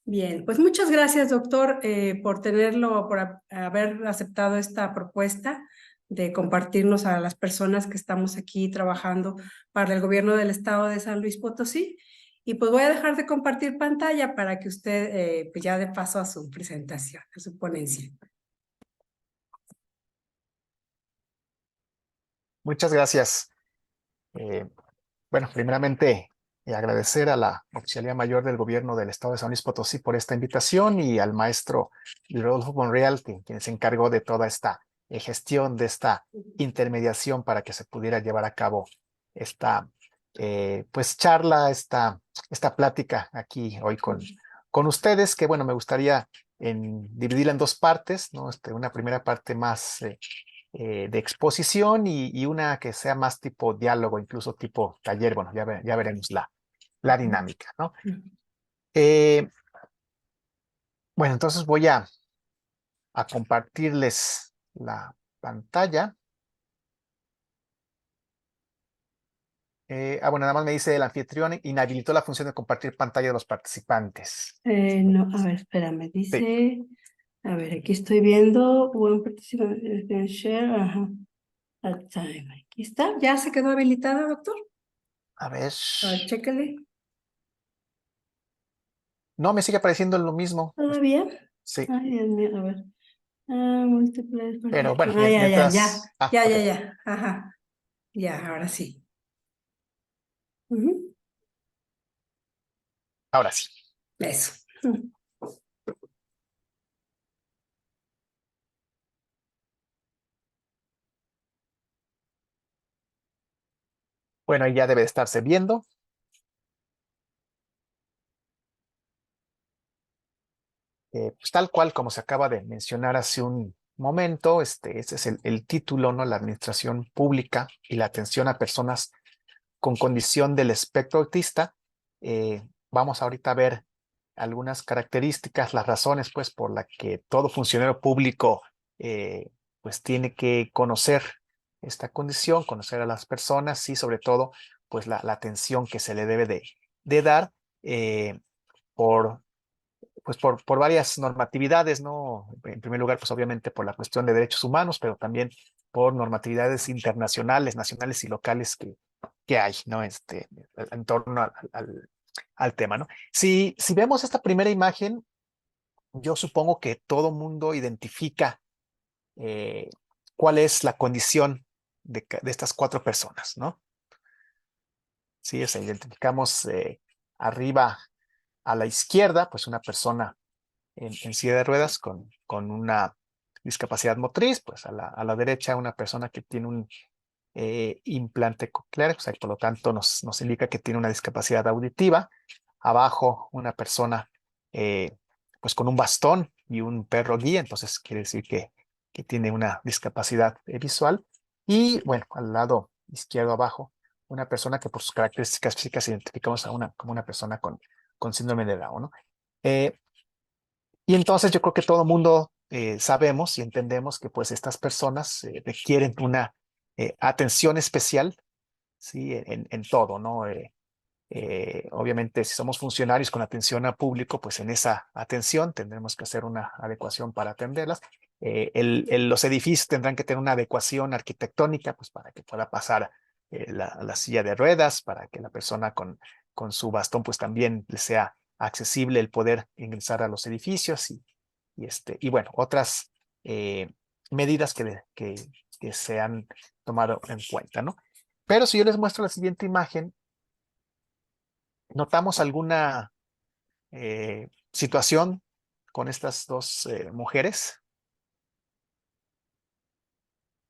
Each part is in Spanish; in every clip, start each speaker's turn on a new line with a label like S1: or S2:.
S1: Bien, pues muchas gracias, doctor, por tenerlo, por haber aceptado esta propuesta de compartirnos a las personas que estamos aquí trabajando para el gobierno del estado de San Luis Potosí. Y pues voy a dejar de compartir pantalla para que usted pues ya dé paso a su presentación, a su ponencia.
S2: Muchas gracias. Eh, bueno, primeramente agradecer a la Oficialía Mayor del Gobierno del Estado de San Luis Potosí por esta invitación y al maestro Rodolfo Monreal, quien se encargó de toda esta gestión, de esta intermediación para que se pudiera llevar a cabo esta pues charla, esta plática aquí hoy con ustedes, que bueno, me gustaría dividirla en dos partes, ¿no? Una primera parte más de exposición y una que sea más tipo diálogo, incluso tipo taller. Bueno, ya veremos la dinámica, ¿no? Eh, bueno, entonces voy a compartirles la pantalla. Bueno, nada más me dice el anfitrión inhabilitó la función de compartir pantalla de los participantes.
S1: No, a ver, espérame,
S2: Sí,
S1: dice, a ver, aquí estoy viendo, one participant can share, ajá, at time. Aquí está, ¿ya se quedó habilitada, doctor?
S2: a ver.
S1: A ver, chéquele.
S2: No, me sigue apareciendo lo mismo.
S1: ¿Todavía?
S2: Sí,
S1: Ay, Dios mío, a ver. Múltiples
S2: pero bueno,
S1: Ah, ya, ya, ya,
S2: mientras. Ah,
S1: ya,
S2: ok,
S1: ya, ya. Ajá. Ya, ahora sí. Ujú.
S2: ahora sí.
S1: Eso.
S2: Bueno, ahí ya debe de estarse viendo. Pues tal cual como se acaba de mencionar hace un momento, este es el título, ¿no? La administración pública y la atención a personas con condición del espectro autista. Vamos ahorita a ver algunas características, las razones, pues, por la que todo funcionario público, pues, tiene que conocer esta condición, conocer a las personas y, sobre todo, pues, la atención que se le debe de dar por pues por varias normatividades, ¿no? En primer lugar, pues obviamente por la cuestión de derechos humanos, pero también por normatividades internacionales, nacionales y locales que hay, ¿no? En torno al tema, ¿no? Si vemos esta primera imagen, yo supongo que todo mundo identifica eh, cuál es la condición de estas cuatro personas, ¿no? Sí, o sea, identificamos arriba a la izquierda, pues una persona en silla de ruedas con una discapacidad motriz, pues a la derecha una persona que tiene un implante coclear, o sea, por lo tanto nos indica que tiene una discapacidad auditiva. Abajo una persona pues con un bastón y un perro guía, entonces quiere decir que tiene una discapacidad visual. Y bueno, al lado izquierdo abajo, una persona que por sus características físicas identificamos como una persona con síndrome de Down, ¿no? Eh, y entonces yo creo que todo el mundo sabemos y entendemos que pues estas personas requieren una atención especial, ¿sí? En todo, ¿no? Obviamente si somos funcionarios con atención al público, pues en esa atención tendremos que hacer una adecuación para atenderlas. Los edificios tendrán que tener una adecuación arquitectónica, pues para que pueda pasar la silla de ruedas, para que la persona con su bastón pues también le sea accesible el poder ingresar a los edificios y bueno, otras eh, medidas que se han tomado en cuenta, ¿no? Pero si yo les muestro la siguiente imagen, ¿notamos alguna situación con estas dos mujeres?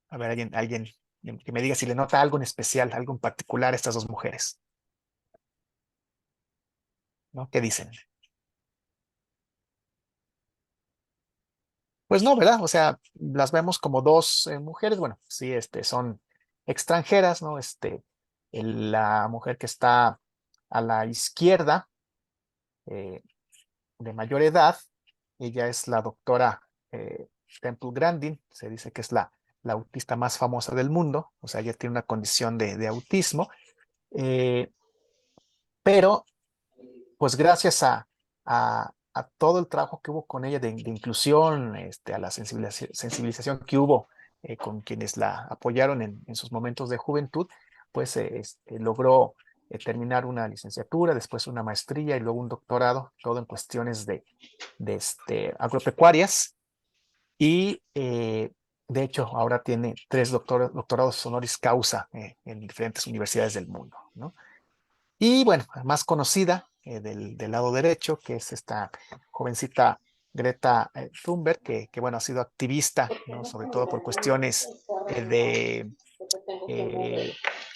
S2: A ver, alguien que me diga si le nota algo en especial, algo en particular a estas dos mujeres, ¿no? ¿Qué dicen? Pues no, ¿verdad? O sea, las vemos como dos mujeres, bueno, sí, son extranjeras, ¿no? La mujer que está a la izquierda, eh, de mayor edad, ella es la doctora Temple Grandin, se dice que es la autista más famosa del mundo, o sea, ella tiene una condición de autismo, eh, pero pues gracias a todo el trabajo que hubo con ella de inclusión, a la sensibilización que hubo con quienes la apoyaron en sus momentos de juventud, pues logró terminar una licenciatura, después una maestría y luego un doctorado, todo en cuestiones de agropecuarias. Y de hecho ahora tiene 3 doctorados honoris causa en diferentes universidades del mundo, ¿no? Y bueno, más conocida del lado derecho, que es esta jovencita Greta Thunberg, que bueno, ha sido activista, ¿no? Sobre todo por cuestiones de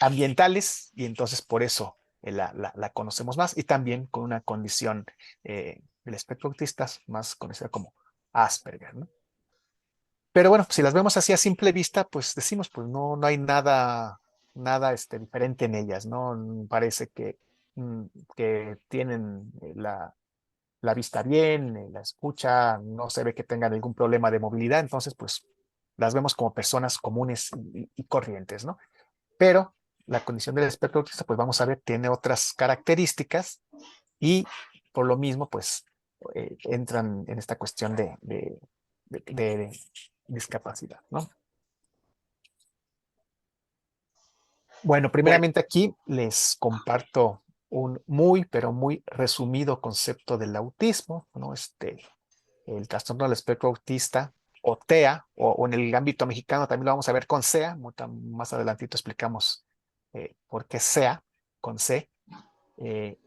S2: ambientales, y entonces por eso la conocemos más, y también con una condición del espectro autista más conocida como Asperger, ¿no? Pero bueno, si las vemos así a simple vista, pues decimos, pues no hay nada diferente en ellas, ¿no? Parece mm, que tienen la vista bien, la escucha, no se ve que tengan ningún problema de movilidad, entonces pues las vemos como personas comunes y corrientes, ¿no? Pero la condición del espectro autista, pues vamos a ver, tiene otras características y por lo mismo, pues entran en esta cuestión de discapacidad, ¿no? Bueno,
S3: Bueno,
S2: primeramente aquí les comparto un muy, pero muy resumido concepto del autismo, ¿no? El trastorno del espectro autista, o TEA, o en el ámbito mexicano también lo vamos a ver con SEA, más adelantito explicamos por qué SEA, con C. Eh,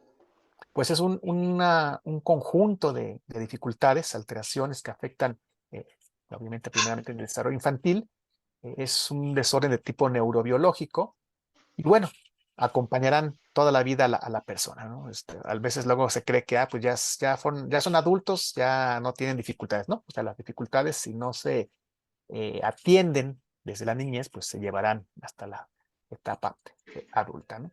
S2: pues es un conjunto de dificultades, alteraciones que afectan, eh, obviamente, primeramente el desarrollo infantil. Es un desorden de tipo neurobiológico y bueno, acompañarán toda la vida a la persona, ¿no? A veces luego se cree que pues ya son adultos, ya no tienen dificultades, ¿no? O sea, las dificultades, si no se atienden desde la niñez, pues se llevarán hasta la etapa adulta, ¿no?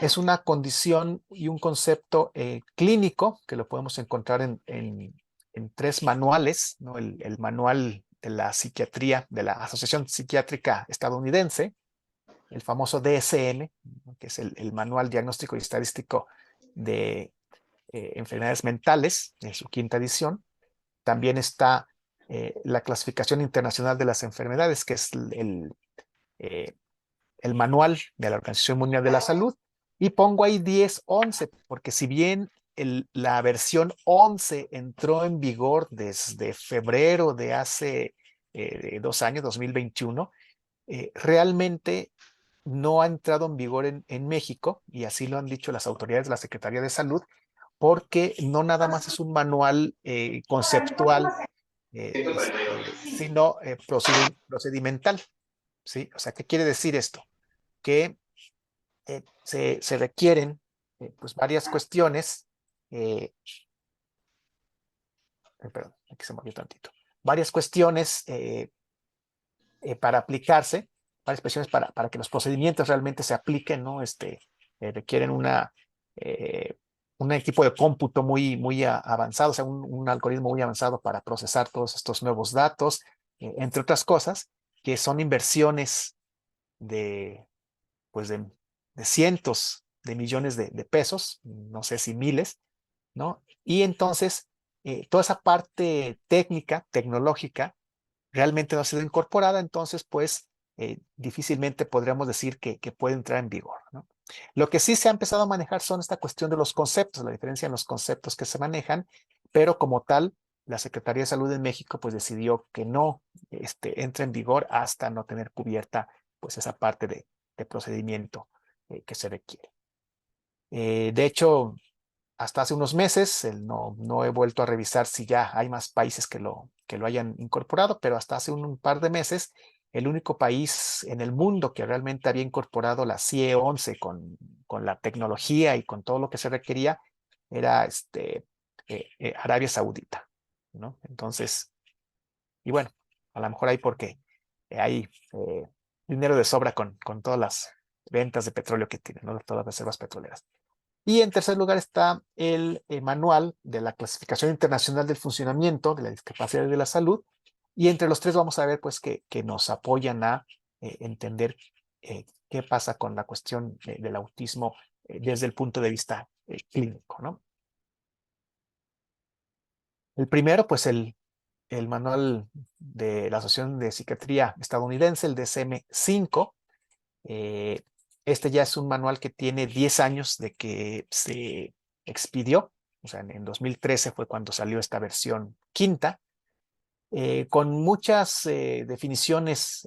S2: Es una condición y un concepto clínico que lo podemos encontrar en 3 manuales, ¿no? El manual de la psiquiatría de la Asociación Psiquiátrica Estadounidense, el famoso DSM, ¿no? Que es el Manual Diagnóstico y Estadístico de Enfermedades Mentales, en su 5ª edición. También está la Clasificación Internacional de las Enfermedades, que es eh, el manual de la Organización Mundial de la Salud, y pongo ahí 10, 11, porque si bien la versión 11 entró en vigor desde febrero de hace 2 años, 2021, realmente no ha entrado en vigor en México, y así lo han dicho las autoridades de la Secretaría de Salud, porque no nada más es un manual conceptual, sino procedimental, ¿sí? O sea, ¿qué quiere decir esto? Que se requieren pues varias cuestiones, perdón, aquí se movió tantito, varias cuestiones para aplicarse, varias cuestiones para que los procedimientos realmente se apliquen, ¿no? Requieren eh, un equipo de cómputo muy avanzado, o sea, un algoritmo muy avanzado para procesar todos estos nuevos datos, entre otras cosas, que son inversiones de, pues de cientos de millones de pesos, no sé si miles, ¿no? Y entonces, toda esa parte técnica, tecnológica, realmente no ha sido incorporada, entonces, pues, difícilmente podríamos decir que puede entrar en vigor, ¿no? Lo que sí se ha empezado a manejar son esta cuestión de los conceptos, la diferencia en los conceptos que se manejan, pero como tal, la Secretaría de Salud de México, pues, decidió que no entre en vigor hasta no tener cubierta, pues, esa parte de procedimiento que se requiere. De hecho, hasta hace unos meses, no he vuelto a revisar si ya hay más países que lo hayan incorporado, pero hasta hace un par de meses, el único país en el mundo que realmente había incorporado la CIE 11 con la tecnología y con todo lo que se requería era Arabia Saudita, ¿no? Entonces, y bueno, a lo mejor hay porque hay dinero de sobra con todas las ventas de petróleo que tienen, ¿no? Todas las reservas petroleras. Y en tercer lugar está el manual de la Clasificación Internacional del Funcionamiento de la Discapacidad y de la Salud. Y entre los 3 vamos a ver pues que nos apoyan a entender qué pasa con la cuestión del autismo desde el punto de vista clínico, ¿no? El primero, pues el manual de la Asociación de Psiquiatría estadounidense, el DSM-5. Este ya es un manual que tiene 10 años de que se expidió. O sea, en 2013 fue cuando salió esta versión quinta, con muchas definiciones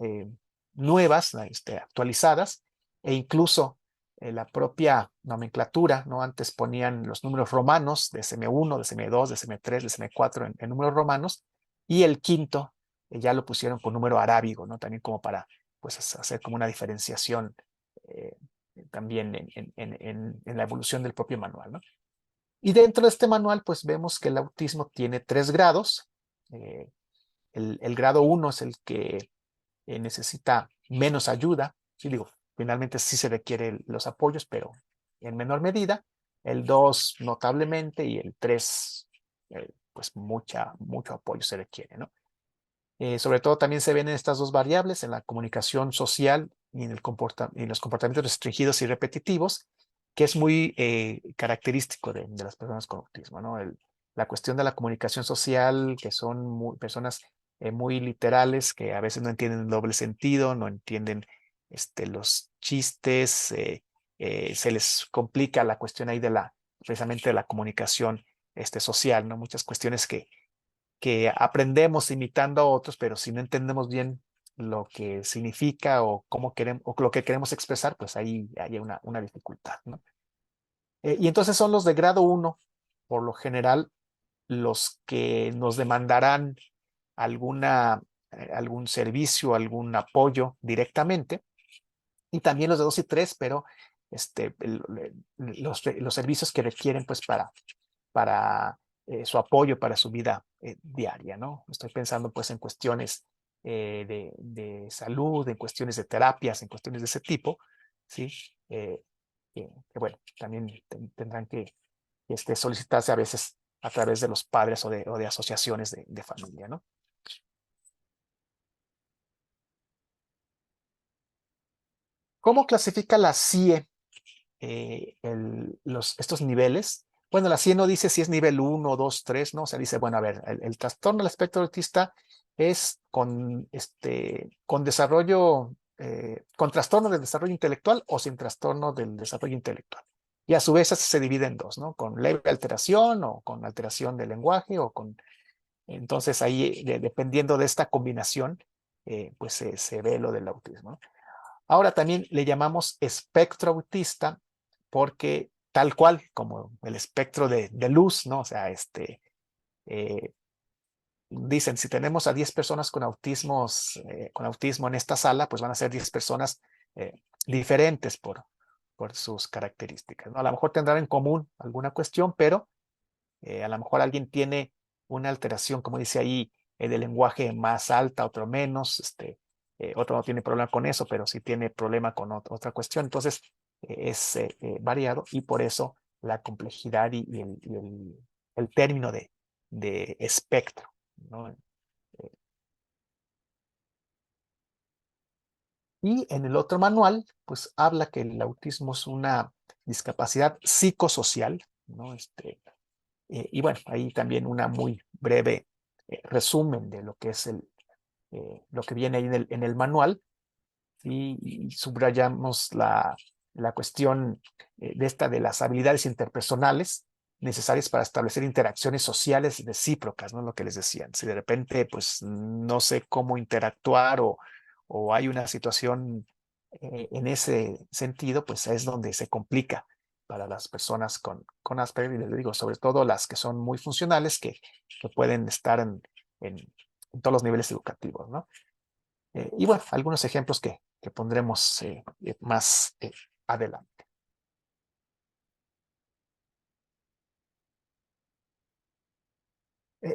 S2: nuevas, actualizadas, e incluso la propia nomenclatura, ¿no? Antes ponían los números romanos, DSM-1, DSM-2, DSM-3, DSM-4 en números romanos, y el quinto ya lo pusieron con número arábigo, ¿no? También como para pues, hacer como una diferenciación eh, también en la evolución del propio manual, ¿no? Y dentro de este manual, pues vemos que el autismo tiene 3 grados. eh, el grado 1 es el que necesita menos ayuda. Sí, digo, finalmente sí se requieren los apoyos, pero en menor medida. El 2 notablemente y el 3 pues mucho apoyo se requiere, ¿no? Sobre todo también se ven en estas dos variables, en la comunicación social y en los comportamientos restringidos y repetitivos, que es muy característico de las personas con autismo, ¿no? La cuestión de la comunicación social, que son personas muy literales, que a veces no entienden el doble sentido, no entienden los chistes, se les complica la cuestión ahí precisamente de la comunicación social, ¿no? Muchas cuestiones que aprendemos imitando a otros, pero si no entendemos bien lo que significa o cómo queremos, o lo que queremos expresar, pues ahí hay una dificultad, ¿no? Y entonces son los de grado 1, por lo general, los que nos demandarán algún servicio, algún apoyo directamente, y también los de 2 y 3, pero los servicios que requieren pues para su apoyo para su vida diaria, ¿no? Estoy pensando pues en cuestiones de salud, en cuestiones de terapias, en cuestiones de ese tipo, ¿sí? Eh, que, bueno, también tendrán que solicitarse a veces a través de los padres o de asociaciones de familia, ¿no? ¿Cómo clasifica la CIE estos niveles? Bueno, la CIE no dice si es nivel 1, 2, 3, ¿no? O sea, dice, bueno, a ver, el trastorno del espectro autista es con desarrollo, con trastorno del desarrollo intelectual o sin trastorno del desarrollo intelectual. Y a su vez se divide en dos, ¿no? Con leve alteración o con alteración del lenguaje o con... Entonces ahí, dependiendo de esta combinación, pues se ve lo del autismo, ¿no? Ahora también le llamamos espectro autista porque tal cual como el espectro de luz, ¿no? O sea, eh, dicen, si tenemos a 10 personas con autismo en esta sala, pues van a ser 10 personas diferentes por sus características, ¿no? A lo mejor tendrán en común alguna cuestión, pero a lo mejor alguien tiene una alteración, como dice ahí, del lenguaje más alta, otro menos, otro no tiene problema con eso, pero sí tiene problema con otra cuestión. Entonces, es variado y por eso la complejidad y el término de espectro, ¿no? Y en el otro manual, pues habla que el autismo es una discapacidad psicosocial, ¿no? Y bueno, ahí también una muy breve resumen de lo que es lo que viene ahí en el manual y subrayamos la cuestión de las habilidades interpersonales necesarias para establecer interacciones sociales recíprocas, ¿no? Lo que les decían. Si de repente, pues, no sé cómo interactuar o hay una situación en ese sentido, pues es donde se complica para las personas con Asperger, y les digo, sobre todo las que son muy funcionales, que pueden estar en todos los niveles educativos, ¿no? Y bueno, algunos ejemplos que pondremos más adelante.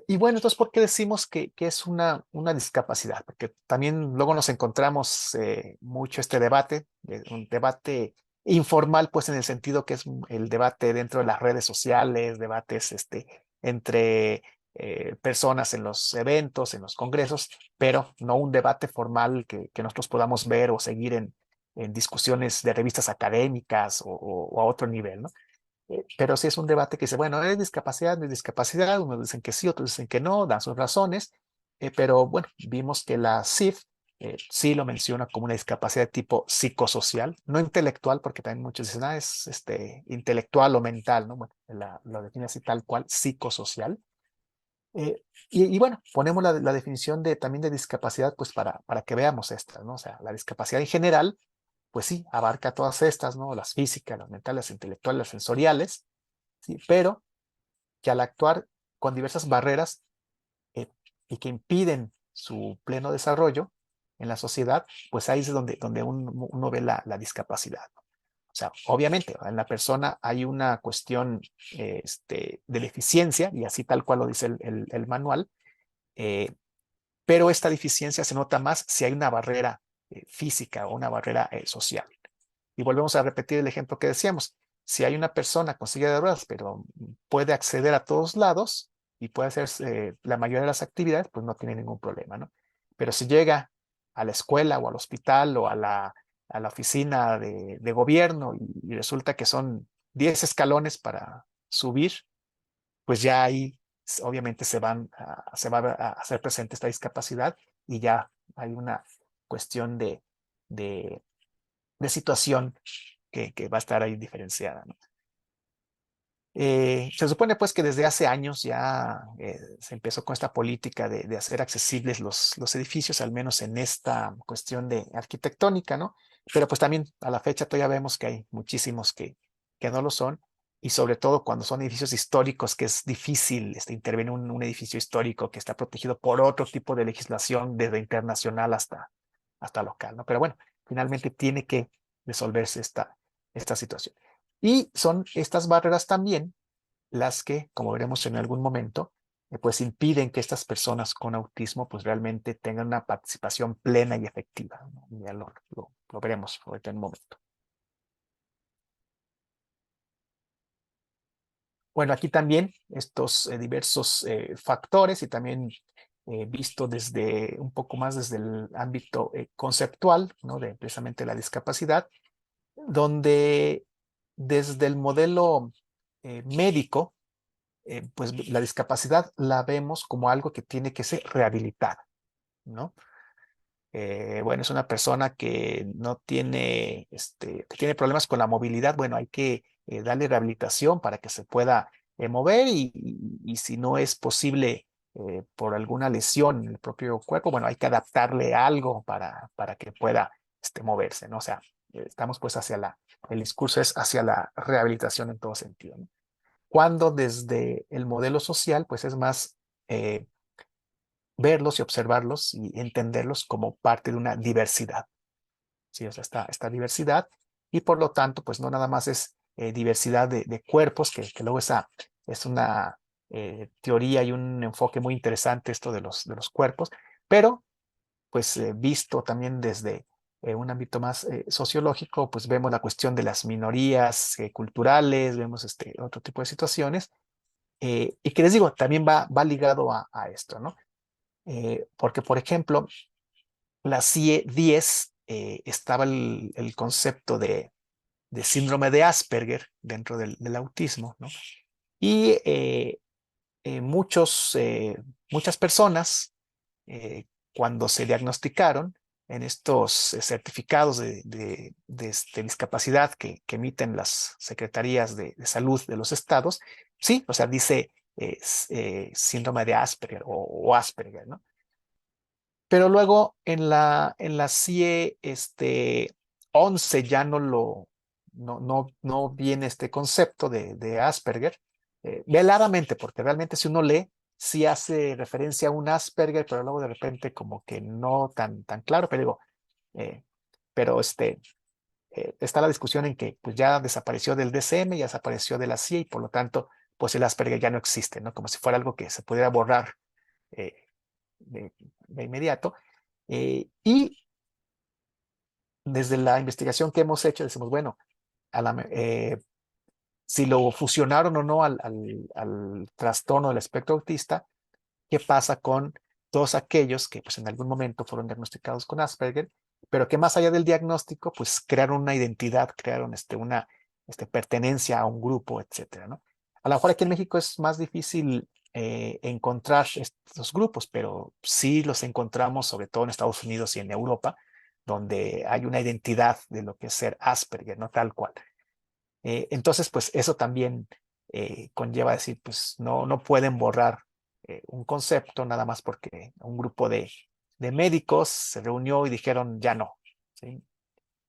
S2: Y bueno, entonces, ¿por qué decimos que es una discapacidad? Porque también luego nos encontramos mucho este debate, un debate informal, pues en el sentido que es el debate dentro de las redes sociales, debates entre personas en los eventos, en los congresos, pero no un debate formal que nosotros podamos ver o seguir en discusiones de revistas académicas o a otro nivel, ¿no? Pero sí es un debate que dice, bueno, ¿es discapacidad? ¿No es discapacidad? Unos dicen que sí, otros dicen que no, dan sus razones, pero bueno, vimos que la CIF sí lo menciona como una discapacidad de tipo psicosocial, no intelectual, porque también muchos dicen, es intelectual o mental, ¿no? Bueno, lo define así tal cual, psicosocial. Y bueno, ponemos la definición también de discapacidad, pues para que veamos estas, ¿no? O sea, la discapacidad en general, pues sí, abarca todas estas, ¿no? Las físicas, las mentales, las intelectuales, las sensoriales, ¿sí? Pero que al actuar con diversas barreras eh, y que impiden su pleno desarrollo en la sociedad, pues ahí es donde uno ve la discapacidad, ¿no? O sea, obviamente en la persona hay una cuestión de la eficiencia, y así tal cual lo dice el manual, eh, pero esta deficiencia se nota más si hay una barrera física o una barrera social. Y volvemos a repetir el ejemplo que decíamos. Si hay una persona con silla de ruedas, pero puede acceder a todos lados y puede hacer la mayoría de las actividades, pues no tiene ningún problema, ¿no? Pero si llega a la escuela o al hospital o a la oficina de gobierno y resulta que son 10 escalones para subir, pues ya ahí obviamente se va a hacer presente esta discapacidad y ya hay una cuestión de, de situación que va a estar ahí diferenciada, ¿no? Se supone pues que desde hace años ya se empezó con esta política de hacer accesibles los edificios, al menos en esta cuestión de arquitectónica, ¿no? Pero pues también a la fecha todavía vemos que hay muchísimos que no lo son, y sobre todo cuando son edificios históricos, que es difícil intervenir en un edificio histórico que está protegido por otro tipo de legislación, desde internacional hasta local, ¿no? Pero bueno, finalmente tiene que resolverse esta situación. Y son estas barreras también las que, como veremos en algún momento, pues impiden que estas personas con autismo pues realmente tengan una participación plena y efectiva, ¿no? Ya lo veremos ahorita en un momento. Bueno, aquí también estos diversos factores, y también visto desde un poco más desde el ámbito conceptual, ¿no? De precisamente la discapacidad, donde desde el modelo médico, pues la discapacidad la vemos como algo que tiene que ser rehabilitado, ¿no? Bueno, es una persona que no tiene, que tiene problemas con la movilidad. Bueno, hay que darle rehabilitación para que se pueda mover, y si no es posible por alguna lesión en el propio cuerpo, bueno, hay que adaptarle algo para que pueda moverse, ¿no? O sea, estamos pues el discurso es hacia la rehabilitación en todo sentido, ¿no? Cuando desde el modelo social, pues es más verlos y observarlos y entenderlos como parte de una diversidad, ¿sí? O sea, esta diversidad, y por lo tanto, pues no nada más es diversidad de cuerpos, que luego esa es una teoría y un enfoque muy interesante, esto de los cuerpos, pero pues visto también desde un ámbito más sociológico, pues vemos la cuestión de las minorías culturales, vemos otro tipo de situaciones, y que les digo, también va ligado a esto, ¿no? Porque, por ejemplo, la CIE-10 estaba el concepto de síndrome de Asperger dentro del autismo, ¿no? Y muchas personas, cuando se diagnosticaron en estos certificados de discapacidad que emiten las secretarías de salud de los estados, sí, o sea, dice síndrome de Asperger o Asperger, ¿no? Pero luego en la CIE 11 ya no viene este concepto de Asperger, veladamente, porque realmente si uno lee, sí hace referencia a un Asperger, pero luego de repente como que no tan claro, pero digo, eh, pero está la discusión en que pues ya desapareció del DCM, ya desapareció de la CIE, y por lo tanto, pues el Asperger ya no existe, ¿no? Como si fuera algo que se pudiera borrar eh, de inmediato. Y desde la investigación que hemos hecho, decimos, bueno, si lo fusionaron o no al trastorno del espectro autista, ¿qué pasa con todos aquellos que pues en algún momento fueron diagnosticados con Asperger, pero que más allá del diagnóstico, pues crearon una identidad, crearon pertenencia a un grupo, etcétera, ¿no? A lo mejor aquí en México es más difícil encontrar estos grupos, pero sí los encontramos sobre todo en Estados Unidos y en Europa, donde hay una identidad de lo que es ser Asperger, ¿no? Tal cual. Entonces, pues eso también conlleva decir, pues no pueden borrar un concepto nada más porque un grupo de médicos se reunió y dijeron ya no, ¿sí?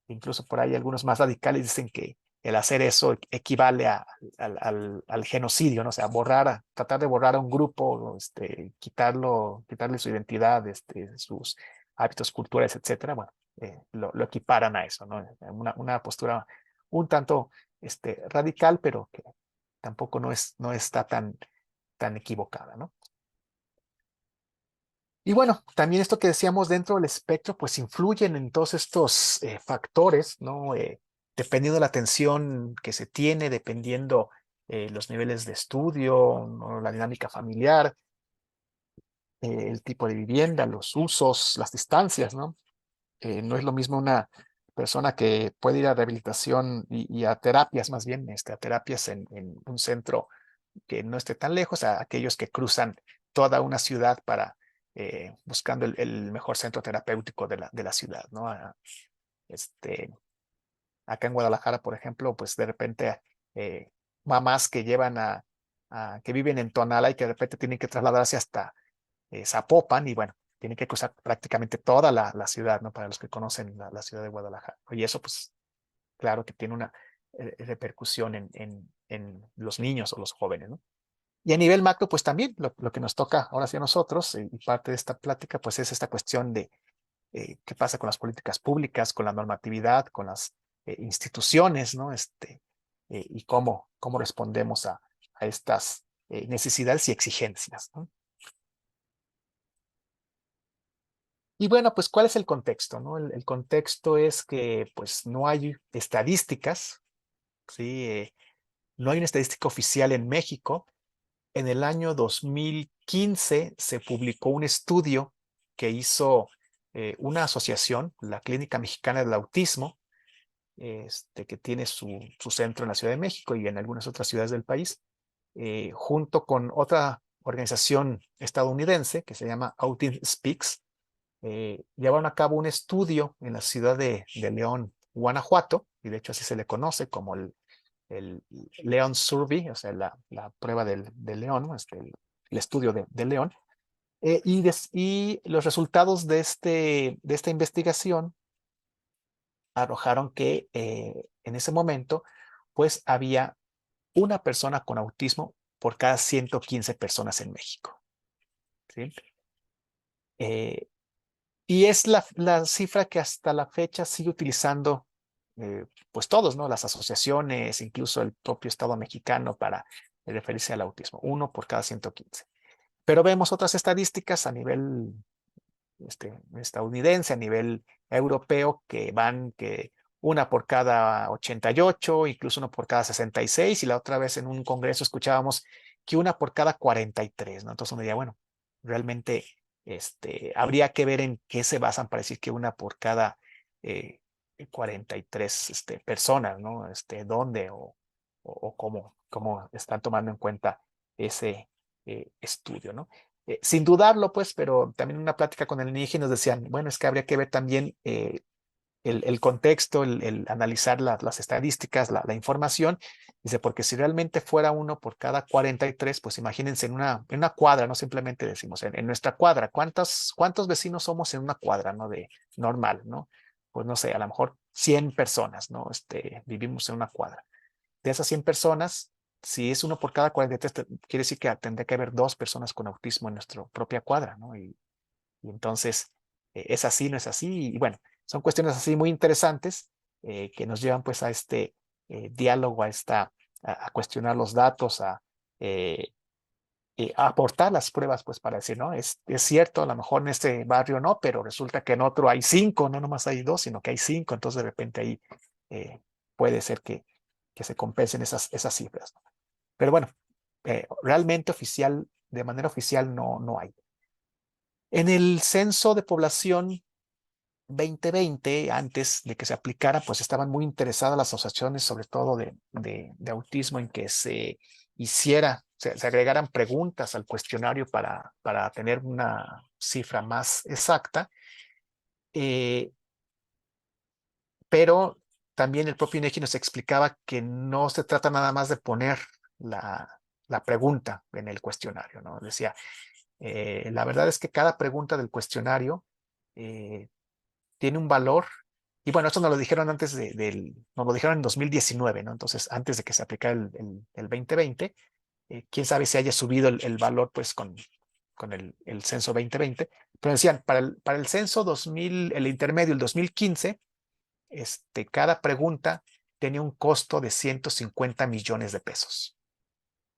S2: Incluso por ahí algunos más radicales dicen que el hacer eso equivale al genocidio, ¿no? O sea, tratar de borrar a un grupo, quitarle su identidad, sus hábitos culturales, etcétera. Bueno, lo equiparan a eso, ¿no? Una postura un tanto radical, pero que tampoco no está tan equivocada, ¿no? Y bueno, también esto que decíamos dentro del espectro, pues influyen en todos estos factores, ¿no? Dependiendo de la atención que se tiene, dependiendo los niveles de estudio, ¿no? La dinámica familiar, el tipo de vivienda, los usos, las distancias, ¿no? No es lo mismo una persona que puede ir a rehabilitación y a terapias más bien, a terapias en un centro que no esté tan lejos, a aquellos que cruzan toda una ciudad para buscando el mejor centro terapéutico de la ciudad, ¿no? Este, Acá en Guadalajara, por ejemplo, pues de repente eh, mamás que llevan que viven en Tonala y que de repente tienen que trasladarse hasta Zapopan y bueno, tienen que cruzar prácticamente toda la ciudad, ¿no? Para los que conocen la ciudad de Guadalajara. Y eso, pues, claro que tiene una repercusión en los niños o los jóvenes, ¿no? Y a nivel macro, pues también lo que nos toca ahora sí a nosotros, y parte de esta plática, pues es esta cuestión de qué pasa con las políticas públicas, con la normatividad, con las instituciones, ¿no? Y cómo respondemos a estas necesidades y exigencias, ¿no? Y bueno, pues, ¿cuál es el contexto, no? El contexto es que, pues, no hay estadísticas, ¿sí? No hay una estadística oficial en México. En el año 2015 se publicó un estudio que hizo una asociación, la Clínica Mexicana del Autismo, que tiene su centro en la Ciudad de México y en algunas otras ciudades del país, junto con otra organización estadounidense que se llama Autism Speaks. Llevaron a cabo un estudio en la ciudad de León, Guanajuato, y de hecho así se le conoce como el León Survey, o sea, la prueba del león, ¿no? El estudio de León. Y los resultados de esta investigación arrojaron que en ese momento, pues había una persona con autismo por cada 115 personas en México, ¿sí? Eh, y es la cifra que hasta la fecha sigue utilizando, pues todos, ¿no? Las asociaciones, incluso el propio Estado mexicano para referirse al autismo, uno por cada 115. Pero vemos otras estadísticas a nivel estadounidense, a nivel europeo, que una por cada 88, incluso uno por cada 66, y la otra vez en un congreso escuchábamos que una por cada 43, ¿no? Entonces uno diría, bueno, realmente habría que ver en qué se basan para decir que una por cada 43 personas, ¿no? ¿Dónde o cómo están tomando en cuenta ese estudio, ¿no? Sin dudarlo, pues, pero también en una plática con el INEGI nos decían, bueno, es que habría que ver también el contexto, el analizar las estadísticas, la información. Dice, porque si realmente fuera uno por cada 43, pues imagínense en una cuadra, no simplemente decimos, en nuestra cuadra, ¿cuántos vecinos somos en una cuadra, ¿no? De normal, ¿no? Pues no sé, a lo mejor 100 personas, ¿no? Vivimos en una cuadra. De esas 100 personas, si es uno por cada 43, quiere decir que tendría que haber dos personas con autismo en nuestra propia cuadra, ¿no? Y entonces, ¿es así, no es así? Y bueno, son cuestiones así muy interesantes que nos llevan pues a este diálogo, a cuestionar los datos, eh, a aportar las pruebas pues para decir, no, es cierto, a lo mejor en este barrio no, pero resulta que en otro hay 5, no nomás hay 2, sino que hay 5, entonces de repente ahí eh, puede ser que se compensen esas cifras, ¿no? Pero bueno, realmente de manera oficial no hay. En el censo de población 2020, antes de que se aplicara, pues estaban muy interesadas las asociaciones, sobre todo de autismo, en que se agregaran preguntas al cuestionario para tener una cifra más exacta. Eh, pero también el propio INEGI nos explicaba que no se trata nada más de poner la pregunta en el cuestionario, ¿no? Decía, la verdad es que cada pregunta del cuestionario eh, tiene un valor. Y bueno, esto nos lo dijeron nos lo dijeron en 2019, ¿no? Entonces, antes de que se aplicara el 2020, quién sabe si haya subido el valor, pues, con el censo 2020. Pero decían, para el censo 2000, el intermedio, el 2015, cada pregunta tenía un costo de 150 millones de pesos,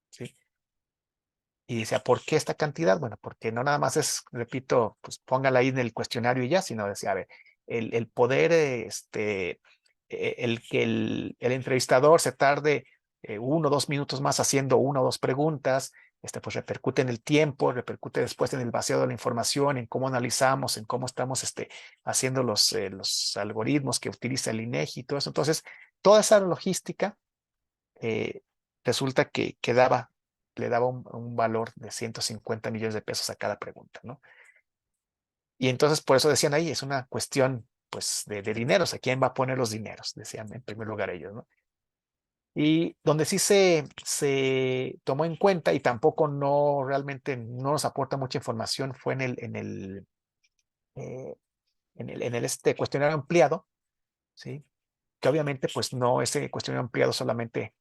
S2: ¿sí? Y decía, ¿por qué esta cantidad? Bueno, porque no nada más es, repito, pues póngala ahí en el cuestionario y ya, sino decía, a ver, el poder, el que el entrevistador se tarde 1 o 2 minutos más haciendo 1 o 2 preguntas, pues repercute en el tiempo, repercute después en el vaciado de la información, en cómo analizamos, en cómo estamos haciendo los algoritmos que utiliza el INEGI y todo eso. Entonces, toda esa logística eh, resulta que le daba un valor de 150 millones de pesos a cada pregunta, ¿no? Y entonces por eso decían ahí, es una cuestión pues de dinero, o sea, ¿quién va a poner los dineros? Decían en primer lugar ellos, ¿no? Y donde sí se tomó en cuenta y tampoco no realmente no nos aporta mucha información fue eh, en el cuestionario ampliado, ¿sí? Que obviamente pues no, ese cuestionario ampliado solamente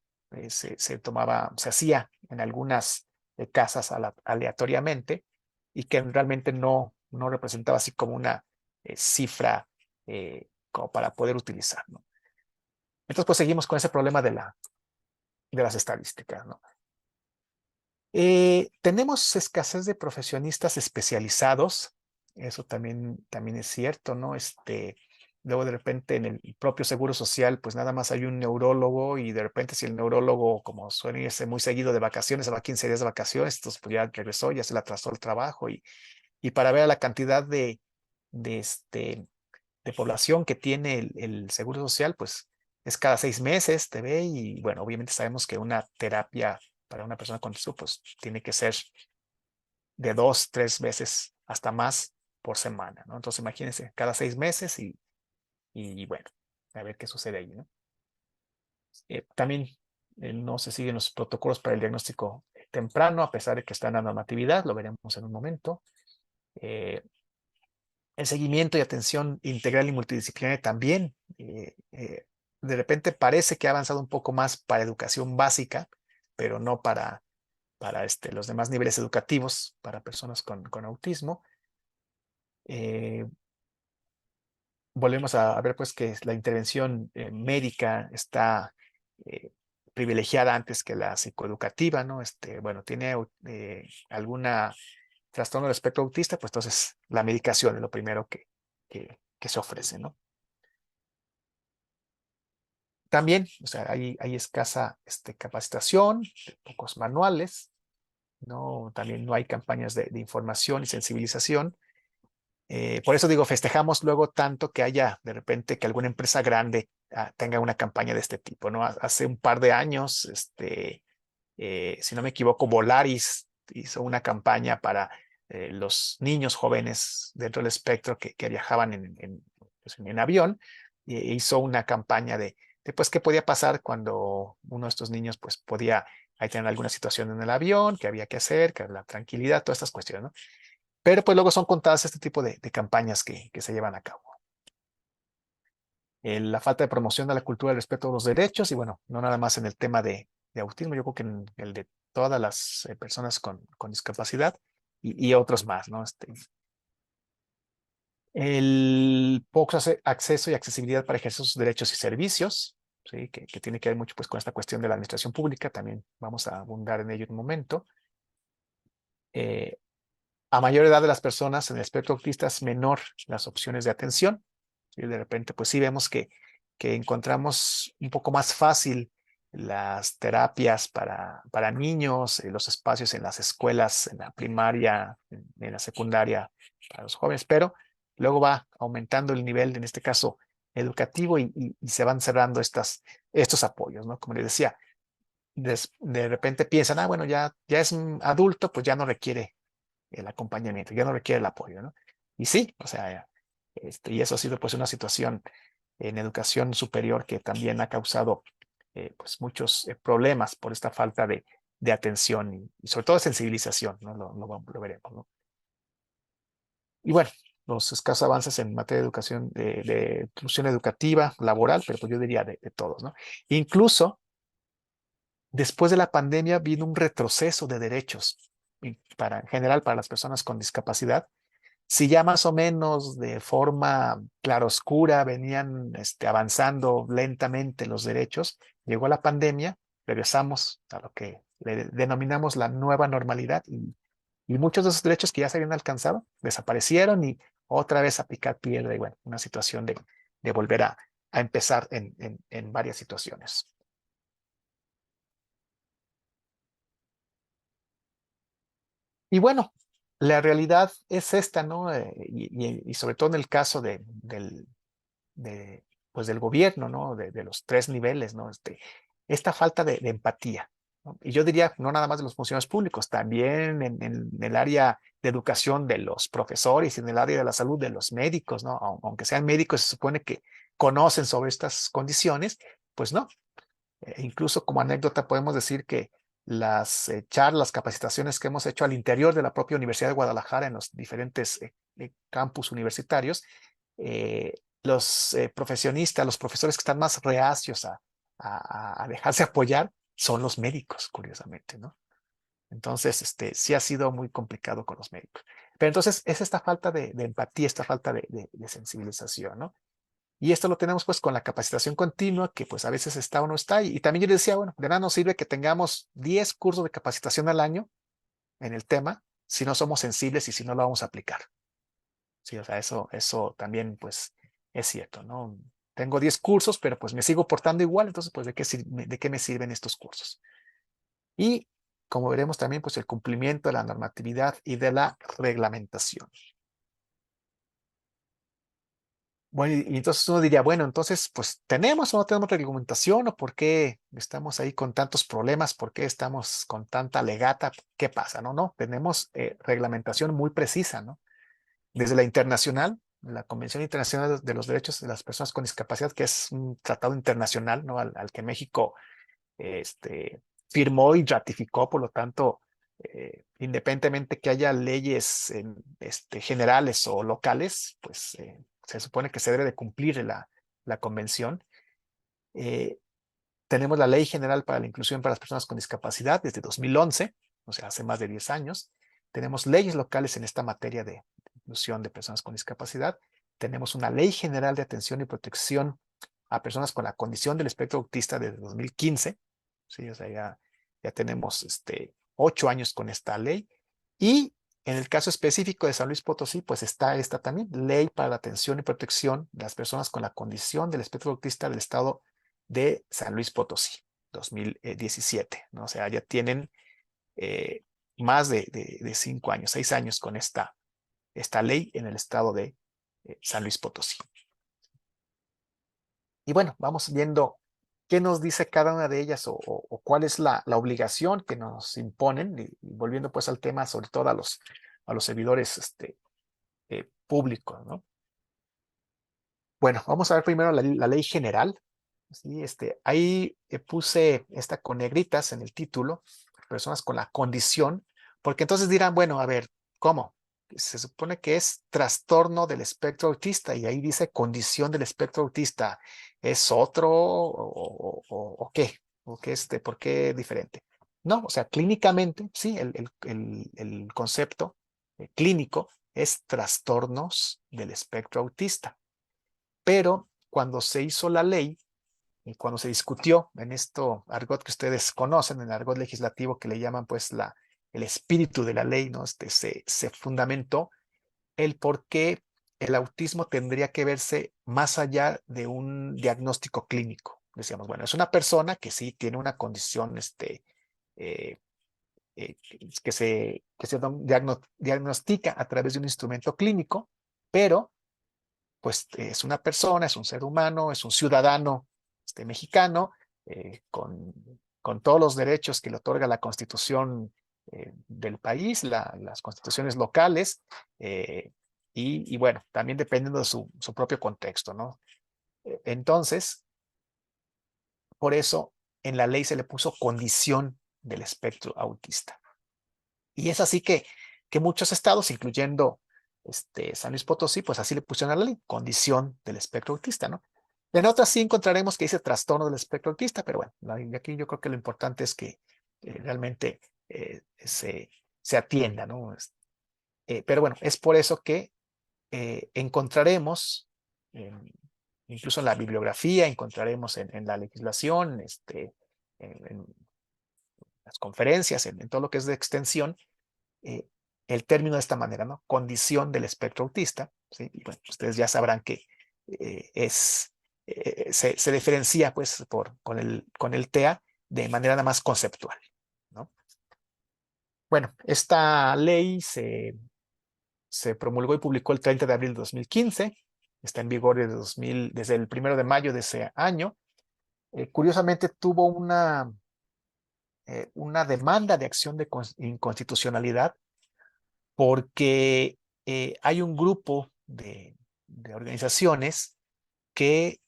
S2: se hacía en algunas casas aleatoriamente y que realmente no representaba así como una cifra como para poder utilizar, ¿no? Entonces pues seguimos con ese problema de las estadísticas, ¿no? Tenemos escasez de profesionistas especializados, eso también es cierto, ¿no? Luego de repente en el propio Seguro Social, pues nada más hay un neurólogo y de repente si el neurólogo, como suele irse muy seguido de vacaciones, se va 15 días de vacaciones, entonces pues ya regresó, ya se le atrasó el trabajo y para ver a la cantidad de, este, de población que tiene el Seguro Social, pues es cada 6 meses te ve y bueno, obviamente sabemos que una terapia para una persona con autismo, pues tiene que ser de 2, 3 veces hasta más por semana, ¿no? Entonces imagínense, cada 6 meses y bueno, a ver qué sucede ahí, ¿no? También no se siguen los protocolos para el diagnóstico temprano, a pesar de que está en la normatividad, lo veremos en un momento. Eh, el seguimiento y atención integral y multidisciplinaria también, de repente parece que ha avanzado un poco más para educación básica, pero no para los demás niveles educativos, para personas con autismo. Eh, Volvemos a ver pues que la intervención médica está eh, privilegiada antes que la psicoeducativa, ¿no? Bueno, tiene alguna trastorno del espectro autista, pues entonces la medicación es lo primero que se ofrece, ¿no? También, o sea, hay escasa capacitación, pocos manuales, ¿no? También no hay campañas de información y sensibilización. Por eso digo, festejamos luego tanto que haya de repente que alguna empresa grande tenga una campaña de este tipo, ¿no? Hace un par de años, si no me equivoco, Volaris hizo una campaña para los niños jóvenes dentro del espectro que viajaban pues, en avión, e hizo una campaña de pues qué podía pasar cuando uno de estos niños pues podía ahí tener alguna situación en el avión, qué había que hacer, que la tranquilidad, todas estas cuestiones, ¿no? Pero pues luego son contadas este tipo de campañas que se llevan a cabo. La falta de promoción de la cultura del respeto a los derechos y bueno, no nada más en el tema de autismo, yo creo que en el de todas las personas con discapacidad y otros más, ¿no? El poco acceso y accesibilidad para ejercer sus derechos y servicios, ¿sí? Que tiene que ver mucho pues, con esta cuestión de la administración pública, también vamos a abundar en ello en un momento. Eh, a mayor edad de las personas en el espectro autista es menor las opciones de atención. Y de repente, pues sí vemos que encontramos un poco más fácil las terapias para niños, los espacios en las escuelas, en la primaria, en la secundaria para los jóvenes, pero luego va aumentando el nivel, en este caso educativo, y se van cerrando estos apoyos, ¿no? Como les decía, de repente piensan, bueno, ya es un adulto, pues ya no requiere el acompañamiento, ya no requiere el apoyo, ¿no? Y sí, o sea, y eso ha sido pues una situación en educación superior que también ha causado pues muchos problemas por esta falta de atención y sobre todo de sensibilización, ¿no? Lo veremos, ¿no? Y bueno, los escasos avances en materia de educación, de inclusión educativa, laboral, pero pues yo diría de todos, ¿no? Incluso después de la pandemia vino un retroceso de derechos en general para las personas con discapacidad. Si ya más o menos de forma claroscura venían avanzando lentamente los derechos, llegó la pandemia, regresamos a lo que le denominamos la nueva normalidad y muchos de esos derechos que ya se habían alcanzado desaparecieron y otra vez a picar piedra y bueno, una situación de volver a empezar en varias situaciones. Y bueno, la realidad es esta, ¿no? Y sobre todo en el caso de, pues del gobierno, ¿no? De los tres niveles, ¿no? Esta falta de empatía, ¿no? Y yo diría, no nada más de los funcionarios públicos, también en el área de educación de los profesores y en el área de la salud de los médicos, ¿no? Aunque sean médicos, se supone que conocen sobre estas condiciones, pues no. Incluso como anécdota podemos decir que las charlas, capacitaciones que hemos hecho al interior de la propia Universidad de Guadalajara en los diferentes campus universitarios, los profesionistas, los profesores que están más reacios a dejarse apoyar son los médicos, curiosamente, ¿no? Entonces, sí ha sido muy complicado con los médicos. Pero entonces es esta falta de empatía, esta falta de sensibilización, ¿no? Y esto lo tenemos pues con la capacitación continua, que pues a veces está o no está. Y también yo le decía, bueno, de nada nos sirve que tengamos 10 cursos de capacitación al año en el tema si no somos sensibles y si no lo vamos a aplicar. Sí, o sea, eso también pues es cierto, ¿no? Tengo 10 cursos, pero pues me sigo portando igual, entonces pues de qué me sirven estos cursos? Y como veremos también pues el cumplimiento de la normatividad y de la reglamentación. Bueno, y entonces uno diría, bueno, entonces, pues, ¿tenemos o no tenemos reglamentación? ¿O por qué estamos ahí con tantos problemas? ¿Por qué estamos con tanta legata? ¿Qué pasa? No, no, tenemos reglamentación muy precisa, ¿no? Desde la internacional, la Convención Internacional de los Derechos de las Personas con Discapacidad, que es un tratado internacional, ¿no? Al que México firmó y ratificó, por lo tanto, independientemente que haya leyes generales o locales, pues se supone que se debe de cumplir la convención. Eh, Tenemos la Ley General para la Inclusión para las Personas con Discapacidad desde 2011, o sea, hace más de 10 años. Tenemos leyes locales en esta materia de inclusión de personas con discapacidad. Tenemos una Ley General de Atención y Protección a personas con la condición del espectro autista desde 2015. Sí, o sea, ya tenemos 8 años con esta ley. Y en el caso específico de San Luis Potosí, pues está esta también, Ley para la Atención y Protección de las Personas con la condición del espectro autista del Estado de San Luis Potosí, 2017, ¿no? O sea, ya tienen eh, más de 5 años, 6 años con esta ley en el estado de San Luis Potosí. Y bueno, vamos viendo qué nos dice cada una de ellas o cuál es la obligación que nos imponen, y volviendo pues al tema, sobre todo a los servidores públicos, ¿no? Bueno, vamos a ver primero la ley general. ¿Sí? Ahí puse esta con negritas en el título, personas con la condición, porque entonces dirán, bueno, a ver, ¿cómo? Se supone que es trastorno del espectro autista y ahí dice condición del espectro autista. ¿Es otro o qué? ¿O qué por qué diferente? No, o sea, clínicamente, sí, el concepto clínico es trastornos del espectro autista. Pero cuando se hizo la ley y cuando se discutió en esto argot que ustedes conocen, en el argot legislativo que le llaman pues el espíritu de la ley, ¿no? Se fundamentó el por qué el autismo tendría que verse más allá de un diagnóstico clínico. Decíamos, bueno, es una persona que sí tiene una condición eh, que se diagnostica a través de un instrumento clínico, pero pues es una persona, es un ser humano, es un ciudadano mexicano, con todos los derechos que le otorga la Constitución del país, las constituciones locales, y bueno, también dependiendo de su propio contexto, ¿no? Entonces, por eso en la ley se le puso condición del espectro autista. Y es así que muchos estados, incluyendo San Luis Potosí, pues así le pusieron a la ley, condición del espectro autista, ¿no? En otras sí encontraremos que dice trastorno del espectro autista, pero bueno, aquí yo creo que lo importante es que realmente se atienda, ¿no? Pero bueno, es por eso que encontraremos, incluso en la bibliografía, encontraremos en la legislación, en las conferencias, en todo lo que es de extensión, eh, el término de esta manera, ¿no? Condición del espectro autista, ¿sí? Y bueno, ustedes ya sabrán que se diferencia pues con el TEA de manera nada más conceptual, ¿no? Bueno, esta ley se promulgó y publicó el 30 de abril de 2015, está en vigor desde el 1 de mayo de ese año. Curiosamente tuvo una demanda de acción de inconstitucionalidad porque hay un grupo de organizaciones que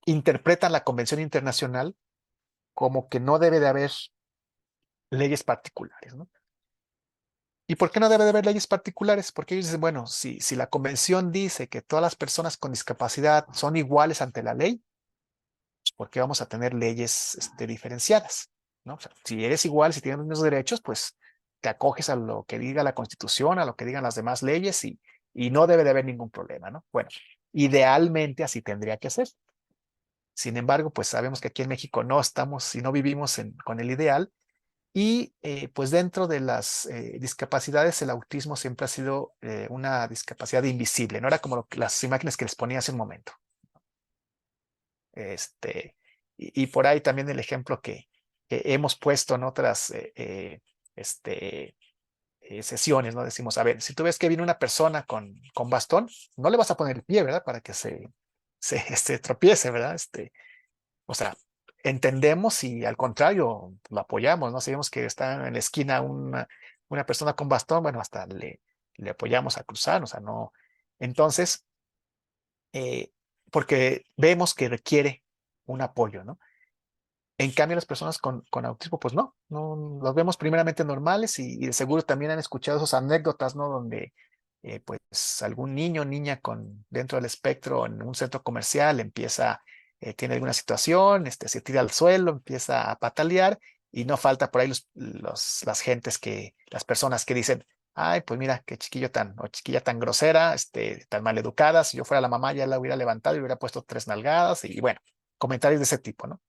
S2: interpretan la Convención Internacional como que no debe de haber leyes particulares, ¿no? ¿Y por qué no debe de haber leyes particulares? Porque ellos dicen, bueno, si la Convención dice que todas las personas con discapacidad son iguales ante la ley, pues ¿por qué vamos a tener leyes diferenciadas? ¿No? O sea, si eres igual, si tienes los mismos derechos, pues te acoges a lo que diga la Constitución, a lo que digan las demás leyes y no debe de haber ningún problema, ¿no? Bueno, idealmente así tendría que ser. Sin embargo, pues sabemos que aquí en México no estamos y no vivimos con el ideal. Y pues dentro de las discapacidades, el autismo siempre ha sido una discapacidad invisible, no era como las imágenes que les ponía hace un momento. Este, y por ahí también el ejemplo que hemos puesto en otras este, sesiones, ¿no? Decimos, a ver, si tú ves que viene una persona con bastón, no le vas a poner el pie, ¿verdad? Para que se tropiece, ¿verdad? O sea, entendemos y al contrario, lo apoyamos, ¿no? Si vemos que está en la esquina una persona con bastón, bueno, hasta le apoyamos a cruzar, o sea, no. Entonces, eh, porque vemos que requiere un apoyo, ¿no? En cambio, las personas con autismo, pues no, los vemos primeramente normales y de seguro también han escuchado esas anécdotas, ¿no? Donde, pues, algún niño o niña dentro del espectro en un centro comercial tiene alguna situación, se tira al suelo, empieza a patalear y no falta por ahí las personas que dicen, ay, pues mira, qué chiquillo o chiquilla tan grosera, tan mal educada, si yo fuera la mamá ya la hubiera levantado y hubiera puesto 3 nalgadas y bueno, comentarios de ese tipo, ¿no?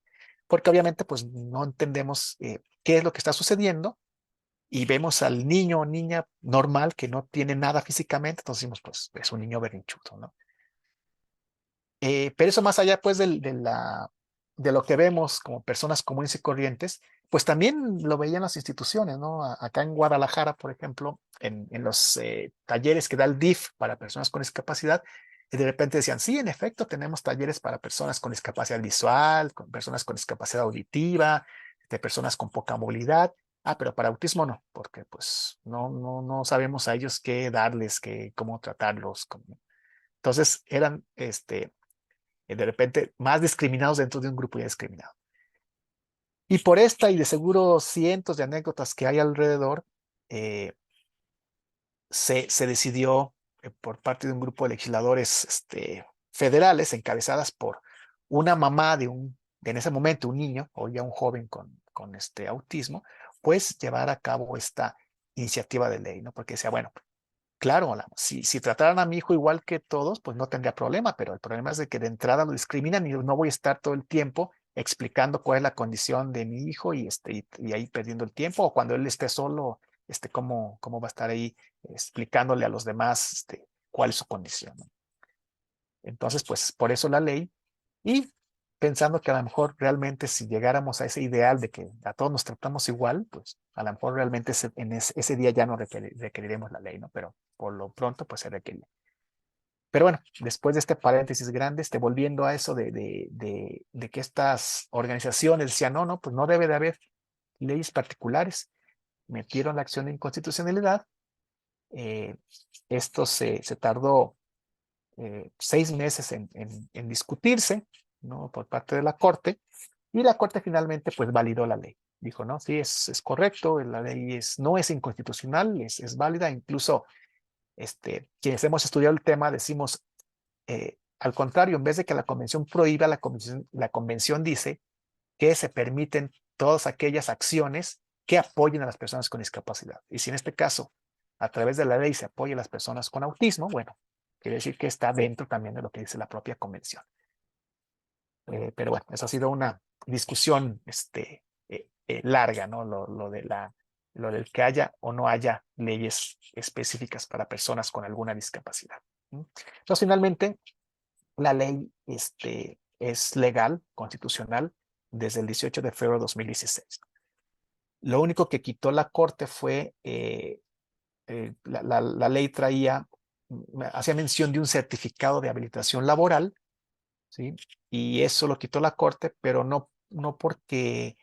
S2: Porque obviamente pues no entendemos qué es lo que está sucediendo y vemos al niño o niña normal que no tiene nada físicamente, entonces decimos pues es un niño berrinchudo, ¿no? Pero eso más allá pues de lo que vemos como personas comunes y corrientes, pues también lo veían las instituciones, ¿no? Acá en Guadalajara, por ejemplo, en los talleres que da el DIF para personas con discapacidad, y de repente decían, sí, en efecto, tenemos talleres para personas con discapacidad visual, con personas con discapacidad auditiva, de personas con poca movilidad. Ah, pero para autismo no, porque pues no sabemos a ellos qué darles, cómo tratarlos. Entonces eran, de repente, más discriminados dentro de un grupo ya discriminado. Y por esta y de seguro cientos de anécdotas que hay alrededor, eh, se decidió por parte de un grupo de legisladores federales encabezadas por una mamá en ese momento un niño o ya un joven con este autismo, pues llevar a cabo esta iniciativa de ley, ¿no? Porque decía, bueno, claro, si trataran a mi hijo igual que todos, pues no tendría problema, pero el problema es de que de entrada lo discriminan y no voy a estar todo el tiempo explicando cuál es la condición de mi hijo y ahí perdiendo el tiempo, o cuando él esté solo, cómo va a estar ahí explicándole a los demás cuál es su condición, ¿no? Entonces, pues por eso la ley y pensando que a lo mejor realmente si llegáramos a ese ideal de que a todos nos tratamos igual, pues a lo mejor realmente ese día ya no requeriremos la ley, ¿no? Pero por lo pronto, pues se requiere. Pero bueno, después de este paréntesis grande, volviendo a eso de que estas organizaciones decían, no, no, pues no debe de haber leyes particulares, metieron la acción de inconstitucionalidad. eh, Esto se tardó 6 meses en discutirse, ¿no? Por parte de la Corte, y la Corte finalmente pues validó la ley. Dijo, no, sí, es correcto, la ley no es inconstitucional, es válida. Incluso quienes hemos estudiado el tema decimos, al contrario, en vez de que la convención prohíba, la convención dice que se permiten todas aquellas acciones que apoyen a las personas con discapacidad. Y si en este caso, a través de la ley se apoya a las personas con autismo, bueno, quiere decir que está dentro también de lo que dice la propia convención. Pero bueno, eso ha sido una discusión larga, ¿no? Lo del que haya o no haya leyes específicas para personas con alguna discapacidad. Entonces, finalmente, la ley es legal, constitucional, desde el 18 de febrero de 2016. Lo único que quitó la Corte fue, la ley hacía mención de un certificado de habilitación laboral, ¿sí? Y eso lo quitó la Corte, pero no porque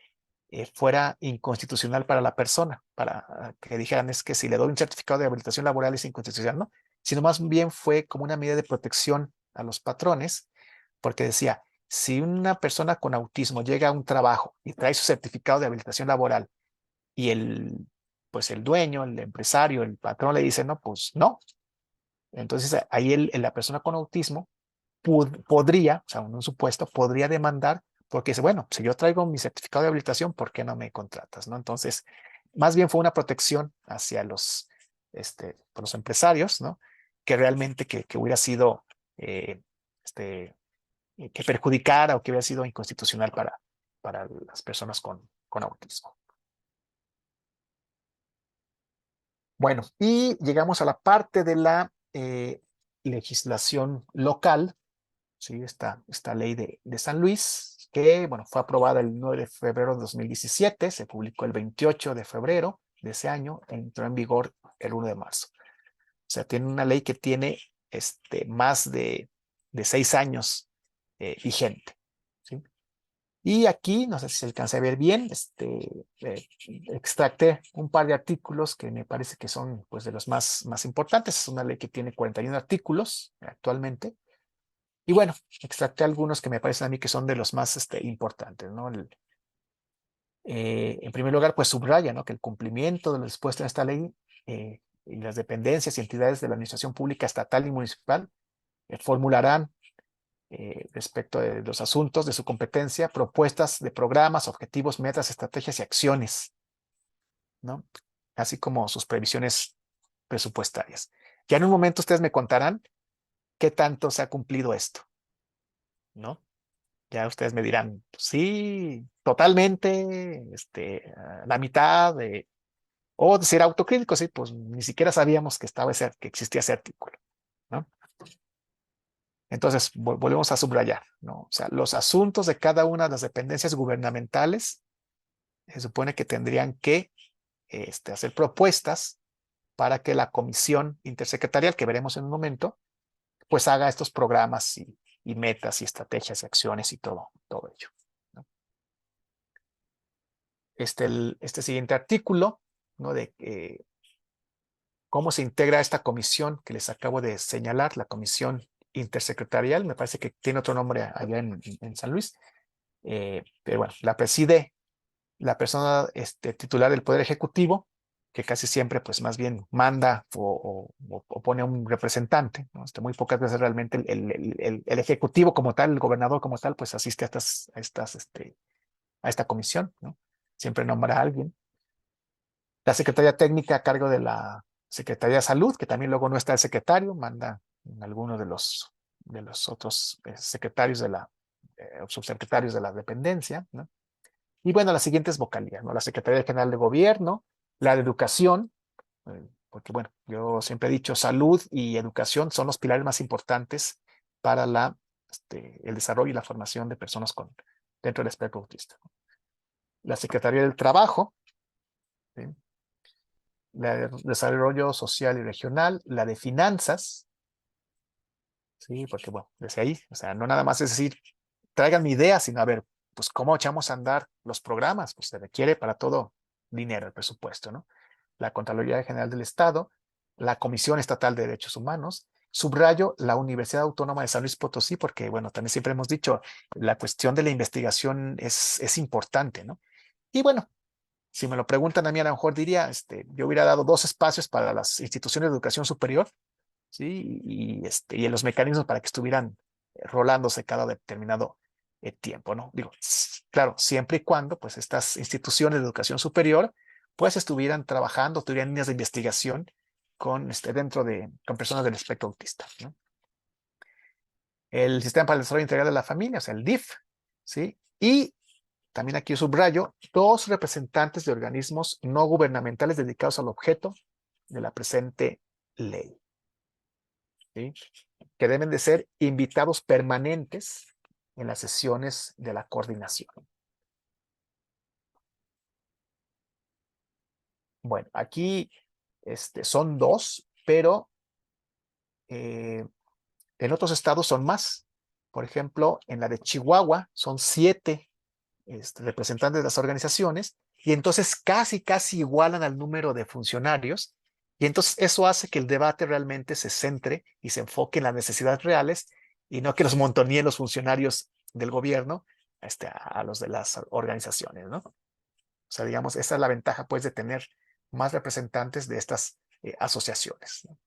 S2: fuera inconstitucional para la persona, para que dijeran es que si le doy un certificado de habilitación laboral es inconstitucional, no, sino más bien fue como una medida de protección a los patrones, porque decía, si una persona con autismo llega a un trabajo y trae su certificado de habilitación laboral y pues el dueño, el empresario, el patrón le dice, no, pues no. Entonces ahí la persona con autismo podría, o sea, un supuesto, podría demandar porque dice, bueno, si yo traigo mi certificado de habilitación, ¿por qué no me contratas? ¿No? Entonces, más bien fue una protección hacia los empresarios, ¿no? Que realmente que hubiera sido, eh, este, que perjudicara o que hubiera sido inconstitucional para las personas con autismo. Bueno, y llegamos a la parte de la legislación local, ¿sí? Esta ley de San Luis, que bueno, fue aprobada el 9 de febrero de 2017, se publicó el 28 de febrero de ese año, entró en vigor el 1 de marzo. O sea, tiene una ley que tiene más de 6 años vigente, ¿sí? Y aquí, no sé si se alcanza a ver bien, extracté un par de artículos que me parece que son pues, de los más importantes. Es una ley que tiene 41 artículos actualmente. Y bueno, extracté algunos que me parecen a mí que son de los más importantes, ¿no? En primer lugar, pues subraya, ¿no? Que el cumplimiento de lo dispuesto en esta ley y las dependencias y entidades de la administración pública estatal y municipal formularán respecto de los asuntos de su competencia, propuestas de programas, objetivos, metas, estrategias y acciones, ¿no? Así como sus previsiones presupuestarias. Ya en un momento ustedes me contarán qué tanto se ha cumplido esto, ¿no? Ya ustedes me dirán, pues sí, totalmente, la mitad, o de ser autocríticos, sí, pues ni siquiera sabíamos que existía ese artículo, ¿no? Entonces, volvemos a subrayar, ¿no? O sea, los asuntos de cada una de las dependencias gubernamentales se supone que tendrían que hacer propuestas para que la comisión intersecretarial, que veremos en un momento, pues haga estos programas y metas y estrategias y acciones y todo ello, ¿no? Este siguiente artículo, ¿no? De cómo se integra esta comisión que les acabo de señalar, la comisión intersecretarial, me parece que tiene otro nombre allá en San Luis, pero bueno, la preside la persona titular del Poder Ejecutivo, que casi siempre pues más bien manda o pone a un representante, ¿no? Muy pocas veces realmente el Ejecutivo como tal, el gobernador como tal, pues asiste a esta comisión, ¿no? Siempre nombra a alguien. La Secretaría Técnica a cargo de la Secretaría de Salud, que también luego no está el secretario, manda a alguno de los otros secretarios o subsecretarios de la dependencia, ¿no? Y bueno, las siguientes vocalías, ¿no? La Secretaría General de Gobierno, la de Educación, porque bueno, yo siempre he dicho, salud y educación son los pilares más importantes para el desarrollo y la formación de personas dentro del espectro autista. La Secretaría del Trabajo, ¿sí? La de Desarrollo Social y Regional, la de Finanzas, Sí, porque bueno, desde ahí, o sea, no nada más es decir, traigan mi idea, sino a ver, pues cómo echamos a andar los programas, pues se requiere para todo dinero, el presupuesto, ¿no? La Contraloría General del Estado, la Comisión Estatal de Derechos Humanos, subrayo la Universidad Autónoma de San Luis Potosí, porque bueno, también siempre hemos dicho, la cuestión de la investigación es importante, ¿no? Y bueno, si me lo preguntan a mí, a lo mejor diría, yo hubiera dado 2 espacios para las instituciones de educación superior, ¿sí? Y en los mecanismos para que estuvieran rolándose cada determinado tiempo, ¿no? Digo, claro, siempre y cuando, pues, estas instituciones de educación superior, pues, estuvieran trabajando, tuvieran líneas de investigación con personas del espectro autista, ¿no? El Sistema para el Desarrollo Integral de la Familia, o sea, el DIF, ¿sí? Y también aquí subrayo 2 representantes de organismos no gubernamentales dedicados al objeto de la presente ley, ¿sí? Que deben de ser invitados permanentes en las sesiones de la coordinación. Bueno, aquí son 2, pero en otros estados son más. Por ejemplo, en la de Chihuahua son 7 representantes de las organizaciones y entonces casi igualan al número de funcionarios y entonces eso hace que el debate realmente se centre y se enfoque en las necesidades reales y no que los montoneen los funcionarios del gobierno a los de las organizaciones, ¿no? O sea, digamos, esa es la ventaja pues de tener más representantes de estas asociaciones, ¿no?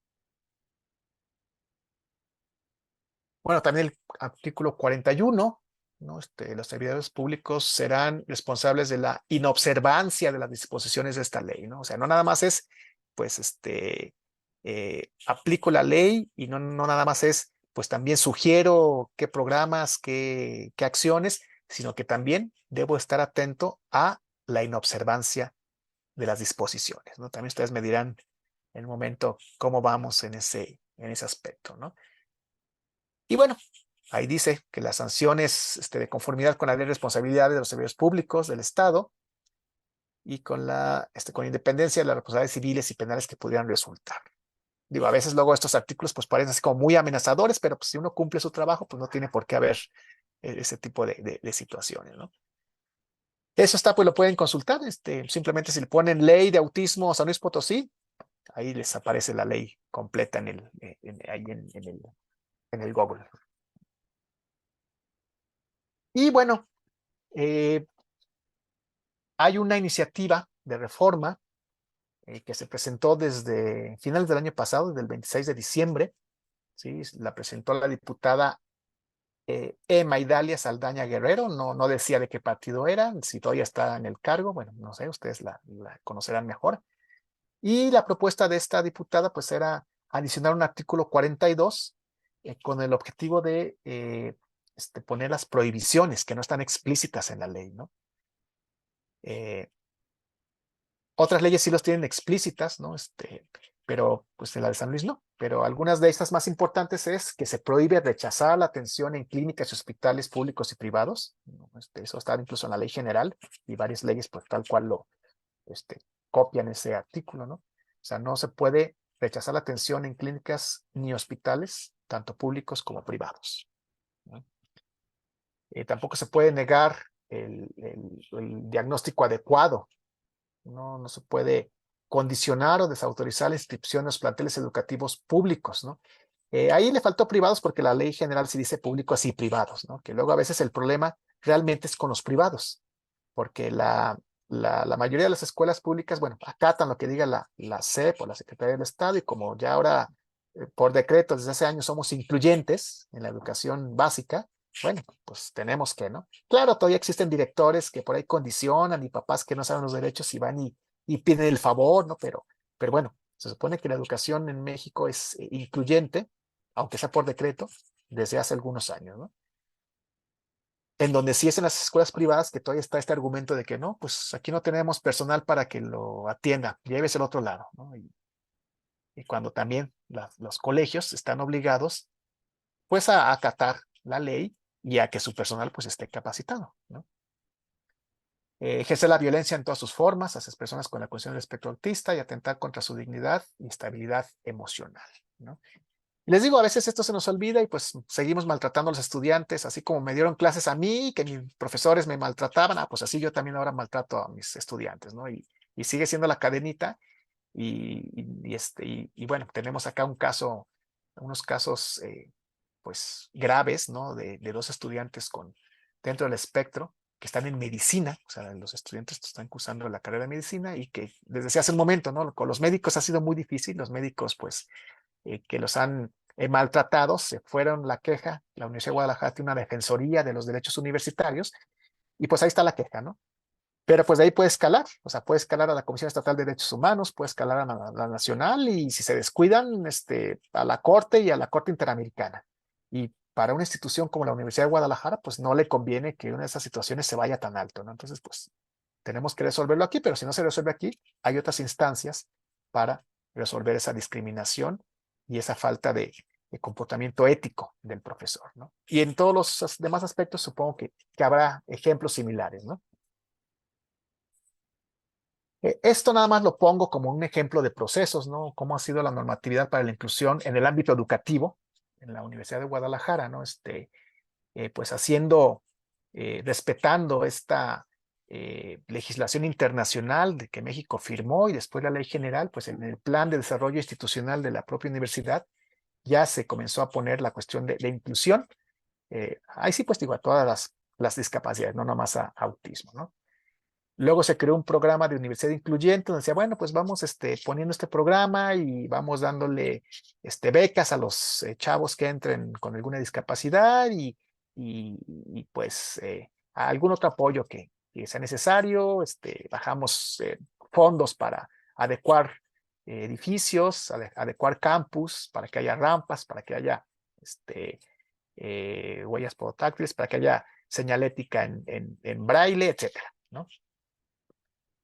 S2: Bueno, también el artículo 41, ¿no? Los servidores públicos serán responsables de la inobservancia de las disposiciones de esta ley, ¿no? O sea, no nada más es, pues, aplico la ley y no nada más es, pues también sugiero qué programas, qué acciones, sino que también debo estar atento a la inobservancia de las disposiciones, ¿no? También ustedes me dirán en un momento cómo vamos en ese aspecto, ¿no? Y bueno, ahí dice que las sanciones de conformidad con la ley de responsabilidad de los servidores públicos del Estado y con independencia de las responsabilidades civiles y penales que pudieran resultar. Digo, a veces luego estos artículos pues parecen así como muy amenazadores, pero pues, si uno cumple su trabajo, pues no tiene por qué haber ese tipo de situaciones, ¿no? Eso está, pues lo pueden consultar. Simplemente si le ponen ley de autismo San Luis Potosí, ahí les aparece la ley completa ahí en el Google. Y bueno, eh, hay una iniciativa de reforma que se presentó desde finales del año pasado, desde el 26 de diciembre, ¿sí? La presentó la diputada Emma Idalia Saldaña Guerrero, no decía de qué partido era, si todavía está en el cargo, bueno, no sé, ustedes la conocerán mejor. Y la propuesta de esta diputada pues era adicionar un artículo 42 con el objetivo de poner las prohibiciones que no están explícitas en la ley, ¿no? Eh, Otras leyes sí los tienen explícitas, ¿no? Pero pues en la de San Luis no. Pero algunas de estas más importantes es que se prohíbe rechazar la atención en clínicas y hospitales públicos y privados, ¿no? Eso está incluso en la ley general y varias leyes pues tal cual copian ese artículo, ¿no? O sea, no se puede rechazar la atención en clínicas ni hospitales, tanto públicos como privados, ¿no? Tampoco se puede negar el diagnóstico adecuado. No se puede condicionar o desautorizar la inscripción en los planteles educativos públicos, ¿no? Ahí le faltó privados porque la ley general sí dice públicos y privados, ¿no? Que luego a veces el problema realmente es con los privados, porque la mayoría de las escuelas públicas, bueno, acatan lo que diga la SEP o la Secretaría del Estado y como ya ahora por decreto desde hace años somos incluyentes en la educación básica, bueno, pues tenemos que, ¿no? Claro, todavía existen directores que por ahí condicionan y papás que no saben los derechos y van y piden el favor, ¿no? Pero bueno, se supone que la educación en México es incluyente, aunque sea por decreto, desde hace algunos años, ¿no? En donde sí es en las escuelas privadas que todavía está este argumento de que no, pues aquí no tenemos personal para que lo atienda, llévese al otro lado, ¿no? Y cuando también los colegios están obligados pues a acatar la ley y a que su personal pues esté capacitado, ¿no? Ejercer la violencia en todas sus formas hacia las personas con la condición del espectro autista y atentar contra su dignidad y estabilidad emocional, ¿no? Les digo, a veces esto se nos olvida y pues seguimos maltratando a los estudiantes, así como me dieron clases a mí, que mis profesores me maltrataban, pues así yo también ahora maltrato a mis estudiantes, ¿no? Y sigue siendo la cadenita y bueno, tenemos acá unos casos pues graves, ¿no? De dos estudiantes dentro del espectro que están en medicina, o sea, los estudiantes que están cursando la carrera de medicina y que desde hace un momento, ¿no? Con los médicos ha sido muy difícil, los médicos pues que los han maltratado, se fueron la queja, la Universidad de Guadalajara tiene una defensoría de los derechos universitarios y pues ahí está la queja, ¿no? Pero pues de ahí puede escalar, o sea, puede escalar a la Comisión Estatal de Derechos Humanos, puede escalar a la nacional y si se descuidan, a la Corte y a la Corte Interamericana. Y para una institución como la Universidad de Guadalajara, pues no le conviene que una de esas situaciones se vaya tan alto, ¿no? Entonces, pues tenemos que resolverlo aquí, pero si no se resuelve aquí, hay otras instancias para resolver esa discriminación y esa falta de comportamiento ético del profesor, ¿no? Y en todos los demás aspectos supongo que habrá ejemplos similares, ¿no? Esto nada más lo pongo como un ejemplo de procesos, ¿no? Cómo ha sido la normatividad para la inclusión en el ámbito educativo en la Universidad de Guadalajara, ¿no? Pues respetando esta legislación internacional de que México firmó y después la ley general, pues en el plan de desarrollo institucional de la propia universidad ya se comenzó a poner la cuestión de inclusión. Ahí sí, pues digo, a todas las discapacidades, no nomás a autismo, ¿no? Luego se creó un programa de universidad incluyente donde decía, bueno, pues vamos poniendo este programa y vamos dándole becas a los chavos que entren con alguna discapacidad y pues algún otro apoyo que sea necesario. Bajamos fondos para adecuar edificios, adecuar campus, para que haya rampas, para que haya huellas podotáctiles, para que haya señalética en braille, etcétera, ¿no?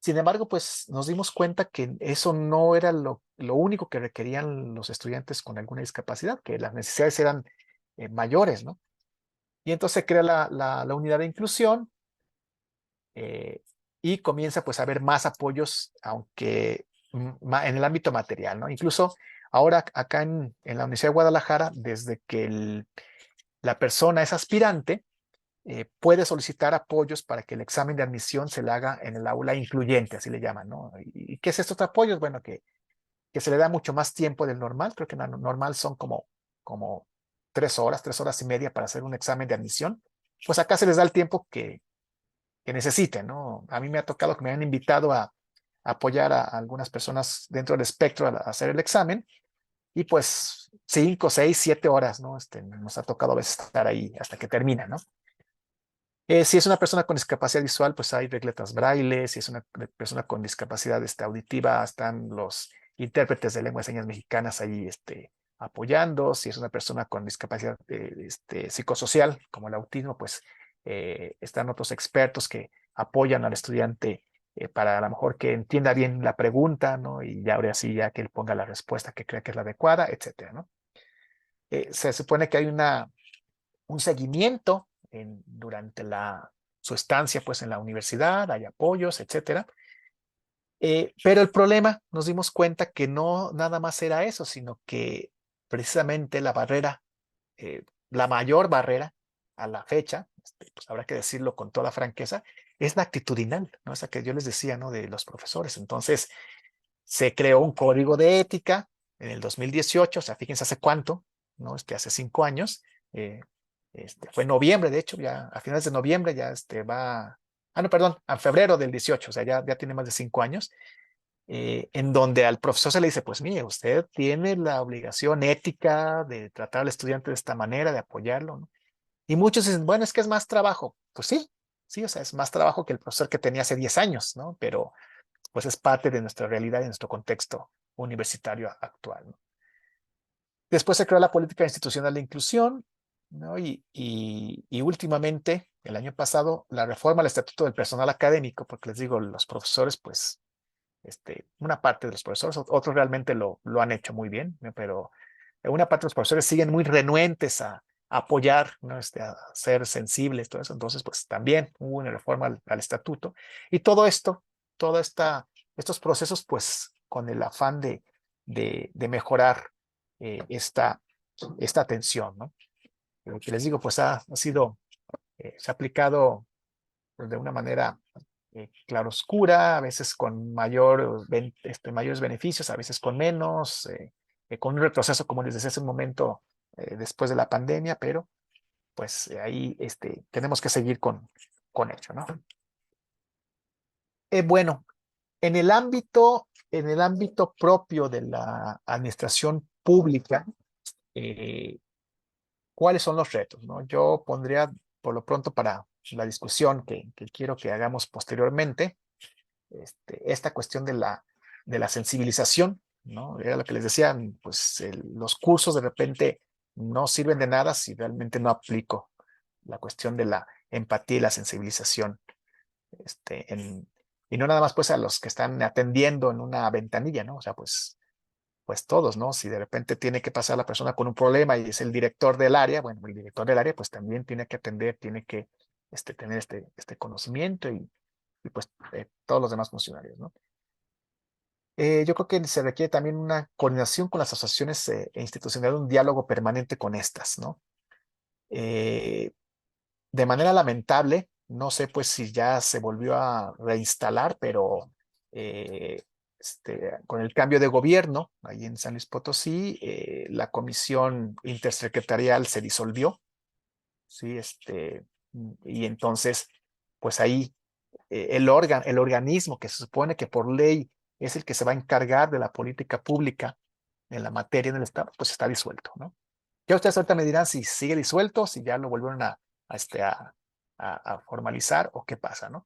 S2: Sin embargo, pues nos dimos cuenta que eso no era lo único que requerían los estudiantes con alguna discapacidad, que las necesidades eran mayores, ¿no? Y entonces se crea la unidad de inclusión eh, y comienza pues a haber más apoyos, aunque en el ámbito material, ¿no? Incluso ahora acá en la Universidad de Guadalajara, desde que la persona es aspirante, puede solicitar apoyos para que el examen de admisión se le haga en el aula incluyente, así le llaman, ¿no? ¿Y qué es estos apoyos? Bueno, que se le da mucho más tiempo del normal, creo que normal son como 3 horas y media para hacer un examen de admisión, pues acá se les da el tiempo que necesiten, ¿no? A mí me ha tocado que me han invitado a apoyar a algunas personas dentro del espectro a hacer el examen y pues 5, 6, 7 horas, ¿no? Nos ha tocado a veces estar ahí hasta que termina, ¿no? Si es una persona con discapacidad visual, pues hay regletas braille. Si es una persona con discapacidad auditiva, están los intérpretes de lengua de señas mexicanas ahí apoyando. Si es una persona con discapacidad psicosocial, como el autismo, pues están otros expertos que apoyan al estudiante para a lo mejor que entienda bien la pregunta, ¿no? Y ya ahora sí, ya que él ponga la respuesta que crea que es la adecuada, etcétera, ¿no? Se supone que hay un seguimiento durante su estancia pues, en la universidad, hay apoyos, etcétera. Pero el problema, nos dimos cuenta que no nada más era eso, sino que precisamente la mayor barrera a la fecha, pues habrá que decirlo con toda franqueza, es la actitudinal, ¿no? Esa que yo les decía, ¿no? De los profesores. Entonces, se creó un código de ética en el 2018, o sea, fíjense hace cuánto, ¿no? Hace 5 años, eh, fue en noviembre, de hecho, ya a finales de noviembre ya no, perdón, a febrero del 18, o sea, ya tiene más de 5 años, en donde al profesor se le dice, pues mire, usted tiene la obligación ética de tratar al estudiante de esta manera, de apoyarlo, ¿no? Y muchos dicen, bueno, es que es más trabajo. Pues sí, sí, o sea, es más trabajo que el profesor que tenía hace 10 años, ¿no? Pero pues es parte de nuestra realidad y nuestro contexto universitario actual, ¿no? Después se creó la política institucional de inclusión, ¿no? Y últimamente, el año pasado, la reforma al estatuto del personal académico, porque les digo, los profesores, pues, una parte de los profesores, otros realmente lo han hecho muy bien, ¿no? Pero una parte de los profesores siguen muy renuentes a apoyar, ¿no? A ser sensibles, todo eso. Entonces, pues también hubo una reforma al estatuto. Y todo esto, estos procesos, pues con el afán de mejorar esta esta atención, ¿no? Lo que les digo, pues ha sido, se ha aplicado pues, de una manera claroscura, a veces con mayores beneficios, a veces con menos, con un retroceso, como les decía hace un momento, después de la pandemia, pero pues ahí tenemos que seguir con ello, ¿no? Bueno, en el ámbito propio de la administración pública, eh, ¿cuáles son los retos, no? Yo pondría, por lo pronto, para la discusión que quiero que hagamos posteriormente, esta cuestión de la sensibilización, ¿no? Era lo que les decía, pues los cursos de repente no sirven de nada si realmente no aplico la cuestión de la empatía y la sensibilización, y no nada más pues a los que están atendiendo en una ventanilla, ¿no? O sea, pues todos, ¿no? Si de repente tiene que pasar la persona con un problema y es el director del área, bueno, el director del área pues también tiene que atender, tiene que tener este conocimiento y pues todos los demás funcionarios, ¿no? Yo creo que se requiere también una coordinación con las asociaciones institucionales, un diálogo permanente con estas, ¿no? Eh, de manera lamentable, no sé pues si ya se volvió a reinstalar, pero con el cambio de gobierno ahí en San Luis Potosí, la comisión intersecretarial se disolvió, ¿sí? Y entonces, pues ahí el organismo que se supone que por ley es el que se va a encargar de la política pública en la materia en el Estado, pues está disuelto, ¿no? Ya ustedes ahorita me dirán si sigue disuelto, si ya lo volvieron a formalizar o qué pasa, ¿no?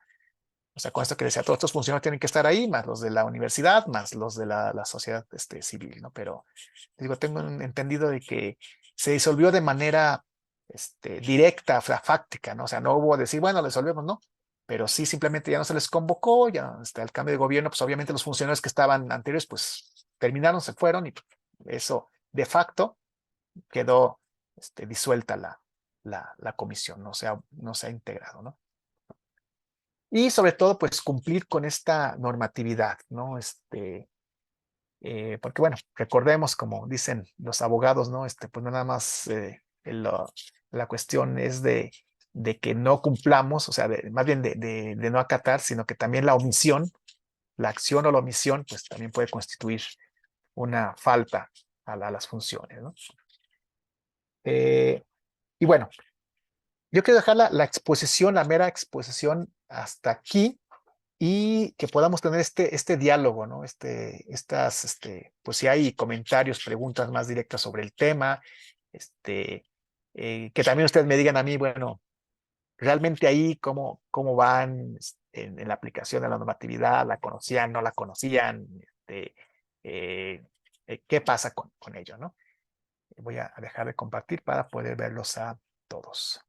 S2: O sea, con esto que decía, todos estos funcionarios tienen que estar ahí, más los de la universidad, más los de la sociedad civil, ¿no? Pero digo, tengo entendido de que se disolvió de manera directa, fáctica, ¿no? O sea, no hubo decir, bueno, lo disolvemos, ¿no? Pero sí, simplemente ya no se les convocó, ya al cambio de gobierno, pues obviamente los funcionarios que estaban anteriores, pues terminaron, se fueron y eso de facto quedó disuelta la comisión, no se ha integrado, ¿no? Y sobre todo, pues cumplir con esta normatividad, ¿no? Porque bueno, recordemos, como dicen los abogados, ¿no? Pues no nada más la cuestión es de que no cumplamos, o sea, más bien de no acatar, sino que también la omisión, la acción o la omisión, pues también puede constituir una falta a las funciones, ¿no? Y bueno, yo quiero dejar la exposición, la mera exposición hasta aquí y que podamos tener este diálogo, ¿no? Pues si hay comentarios, preguntas más directas sobre el tema, que también ustedes me digan a mí, bueno, realmente ahí cómo van en la aplicación de la normatividad, la conocían, no la conocían, qué pasa con ello, ¿no? Voy a dejar de compartir para poder verlos a todos.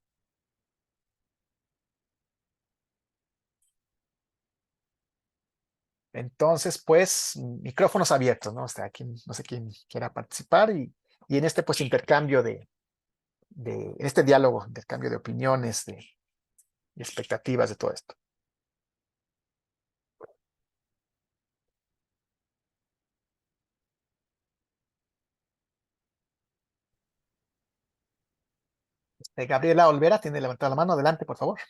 S2: Entonces, pues, micrófonos abiertos, ¿no? Aquí no sé quién quiera participar y en pues, intercambio en este diálogo, intercambio de opiniones, de expectativas de todo esto. Gabriela Olvera tiene levantada la mano. Adelante, por favor.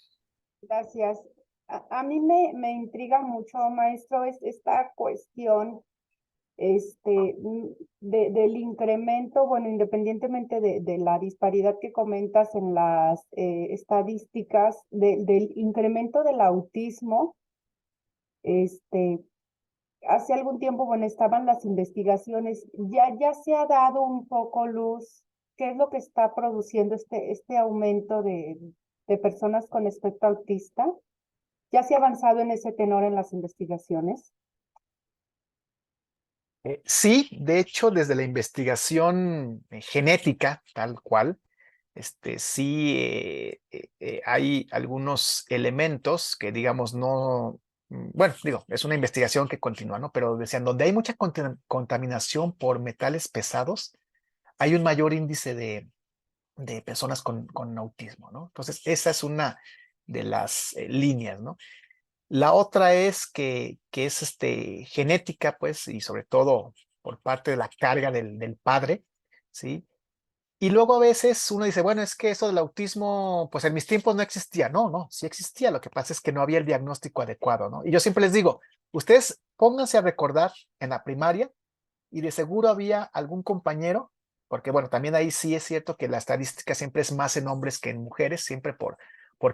S3: Gracias. A mí me intriga mucho, maestro, esta cuestión del incremento, bueno, independientemente de la disparidad que comentas en las estadísticas, del incremento del autismo. Hace algún tiempo, bueno, estaban las investigaciones, ya se ha dado un poco luz, qué es lo que está produciendo este aumento de personas con espectro autista. ¿Ya se ha avanzado en ese tenor en las investigaciones?
S2: Sí, de hecho, desde la investigación genética, tal cual, sí hay algunos elementos que, digamos, no, bueno, digo, es una investigación que continúa, ¿no? Pero decían, donde hay mucha contaminación por metales pesados, hay un mayor índice de personas con autismo, ¿no? Entonces, esa es una de las líneas, ¿no? La otra es que es genética, pues, y sobre todo por parte de la carga del padre, ¿sí? Y luego a veces uno dice, bueno, es que eso del autismo, pues en mis tiempos no existía. No, no, sí existía. Lo que pasa es que no había el diagnóstico adecuado, ¿no? Y yo siempre les digo, ustedes pónganse a recordar en la primaria y de seguro había algún compañero, porque bueno, también ahí sí es cierto que la estadística siempre es más en hombres que en mujeres, siempre por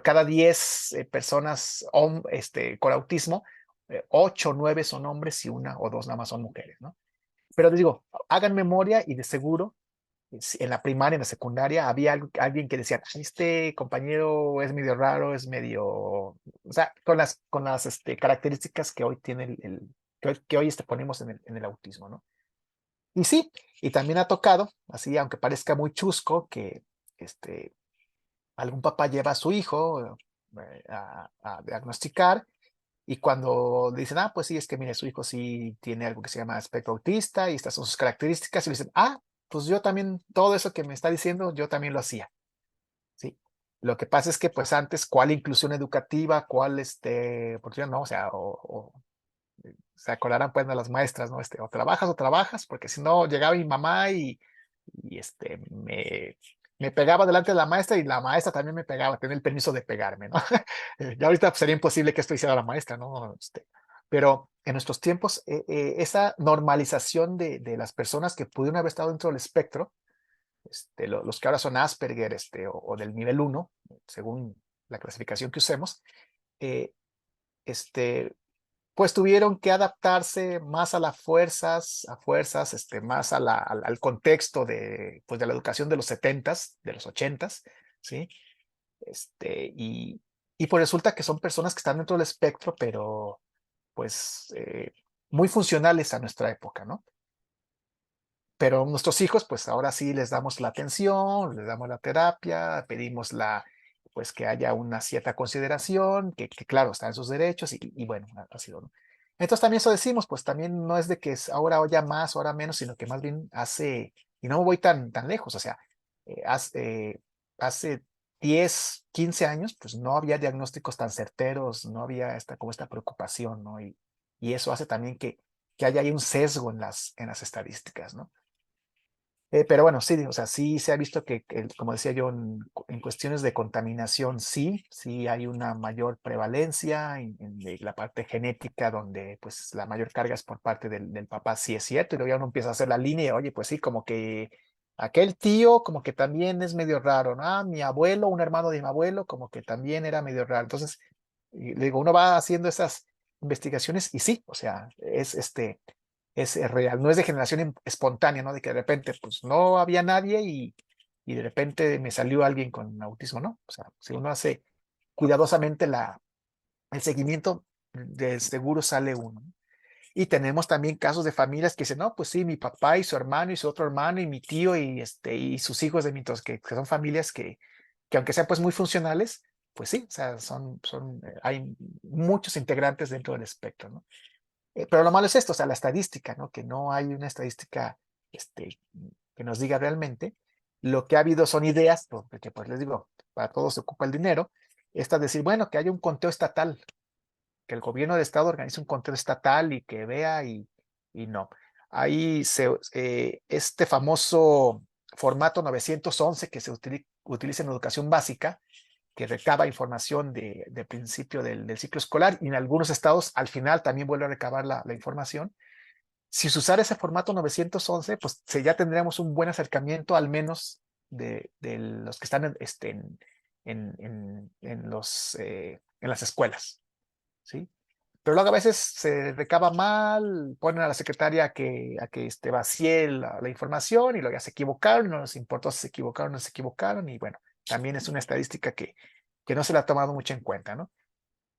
S2: cada 10 personas con autismo, 8 o 9 son hombres y una o dos nada más son mujeres, ¿no? Pero les digo, hagan memoria y de seguro en la primaria, en la secundaria, había alguien que decía, este compañero es medio raro, es medio, o sea, con las características que hoy tiene que hoy ponemos en el autismo, ¿no? Y sí, y también ha tocado, así, aunque parezca muy chusco, que este, algún papá lleva a su hijo a diagnosticar y cuando le dicen, pues sí, es que mire, su hijo sí tiene algo que se llama espectro autista y estas son sus características, y le dicen, pues yo también, todo eso que me está diciendo, yo también lo hacía, ¿sí? Lo que pasa es que, pues antes, ¿cuál inclusión educativa? ¿Cuál, porque no, o sea, se acordarán pues de las maestras, ¿no? O trabajas, porque si no, llegaba mi mamá y me pegaba delante de la maestra y la maestra también me pegaba, tenía el permiso de pegarme, ¿no? Ya ahorita pues, sería imposible que esto hiciera la maestra, ¿no? Pero en nuestros tiempos, esa normalización de las personas que pudieron haber estado dentro del espectro, los que ahora son Asperger, o del nivel uno según la clasificación que usemos, eh, este, pues tuvieron que adaptarse más a fuerzas, más al contexto pues, de la educación de los setentas, de los ochentas, ¿sí? Y, y pues resulta que son personas que están dentro del espectro, pero pues muy funcionales a nuestra época, ¿no? Pero nuestros hijos, pues ahora sí les damos la atención, les damos la terapia, pedimos pues que haya una cierta consideración, que claro, está en sus derechos y bueno, ha sido, ¿no? Entonces también eso decimos, pues también no es de que es ahora haya más, ahora menos, sino que más bien y no me voy tan lejos, o sea, hace 10, 15 años, pues no había diagnósticos tan certeros, no había como esta preocupación, ¿no? Y eso hace también que haya ahí un sesgo en las estadísticas, ¿no? Pero bueno, sí, o sea, sí se ha visto que, como decía yo, en cuestiones de contaminación, sí hay una mayor prevalencia de la parte genética, donde pues la mayor carga es por parte del papá, sí es cierto, y luego ya uno empieza a hacer la línea, oye, pues sí, como que aquel tío como que también es medio raro, ¿no? Mi abuelo, un hermano de mi abuelo, como que también era medio raro. Entonces, le digo, uno va haciendo esas investigaciones y sí, o sea, es real, no es de generación espontánea, ¿no? De que de repente, pues no había nadie y de repente me salió alguien con autismo, ¿no? O sea, si uno hace cuidadosamente el seguimiento, de seguro sale uno, ¿no? Y tenemos también casos de familias que dicen, no, pues sí, mi papá y su hermano y su otro hermano y mi tío y sus hijos de mitos, que son familias que aunque sean pues muy funcionales, pues sí, o sea, hay muchos integrantes dentro del espectro, ¿no? Pero lo malo es esto, o sea, la estadística, ¿no? Que no hay una estadística que nos diga realmente. Lo que ha habido son ideas, porque pues les digo, para todo se ocupa el dinero. Esta decir, bueno, que haya un conteo estatal, que el gobierno del estado organice un conteo estatal y que vea y no. Ahí este famoso formato 911 que se utiliza en educación básica, que recaba información de principio del ciclo escolar y en algunos estados al final también vuelve a recabar la información. Si se usara ese formato 911, pues ya tendríamos un buen acercamiento al menos de los que están en las escuelas, ¿sí? Pero luego a veces se recaba mal, ponen a la secretaria a que vacíe la información y luego ya se equivocaron, no nos importó si se equivocaron o no se equivocaron, y bueno, también es una estadística que no se la ha tomado mucho en cuenta, ¿no?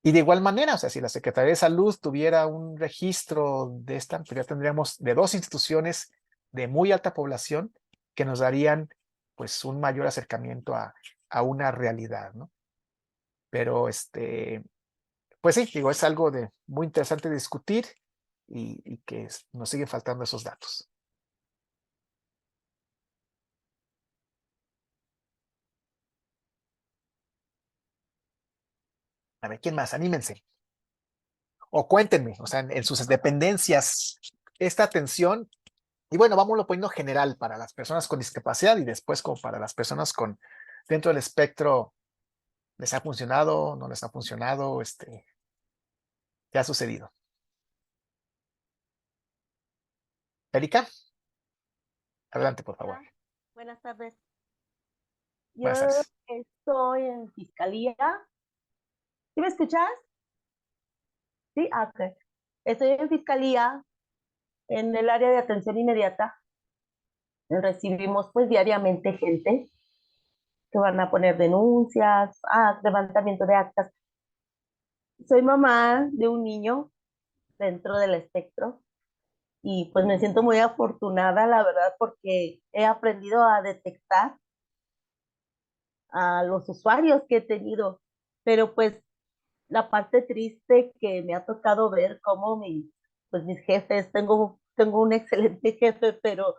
S2: Y de igual manera, o sea, si la Secretaría de Salud tuviera un registro de esta, pues ya tendríamos de dos instituciones de muy alta población que nos darían pues un mayor acercamiento a una realidad, ¿no? Pero pues sí, digo, es algo de muy interesante de discutir y que nos siguen faltando esos datos. A ver, ¿quién más? Anímense. O cuéntenme, o sea, en sus dependencias, esta atención Y bueno, vámonos poniendo general para las personas con discapacidad y después como para las personas con dentro del espectro, ¿les ha funcionado? ¿No les ha funcionado? ¿Qué ha sucedido? Erika, adelante, por favor.
S4: Hola, buenas tardes.
S2: Buenas
S4: Yo
S2: tardes.
S4: estoy en fiscalía. ¿Sí me escuchas? Sí, ok. Estoy en fiscalía en el área de atención inmediata. Recibimos pues diariamente gente que van a poner denuncias, levantamiento de actas. Soy mamá de un niño dentro del espectro y pues me siento muy afortunada, la verdad, porque he aprendido a detectar a los usuarios que he tenido, pero pues la parte triste que me ha tocado ver cómo pues mis jefes, tengo un excelente jefe, pero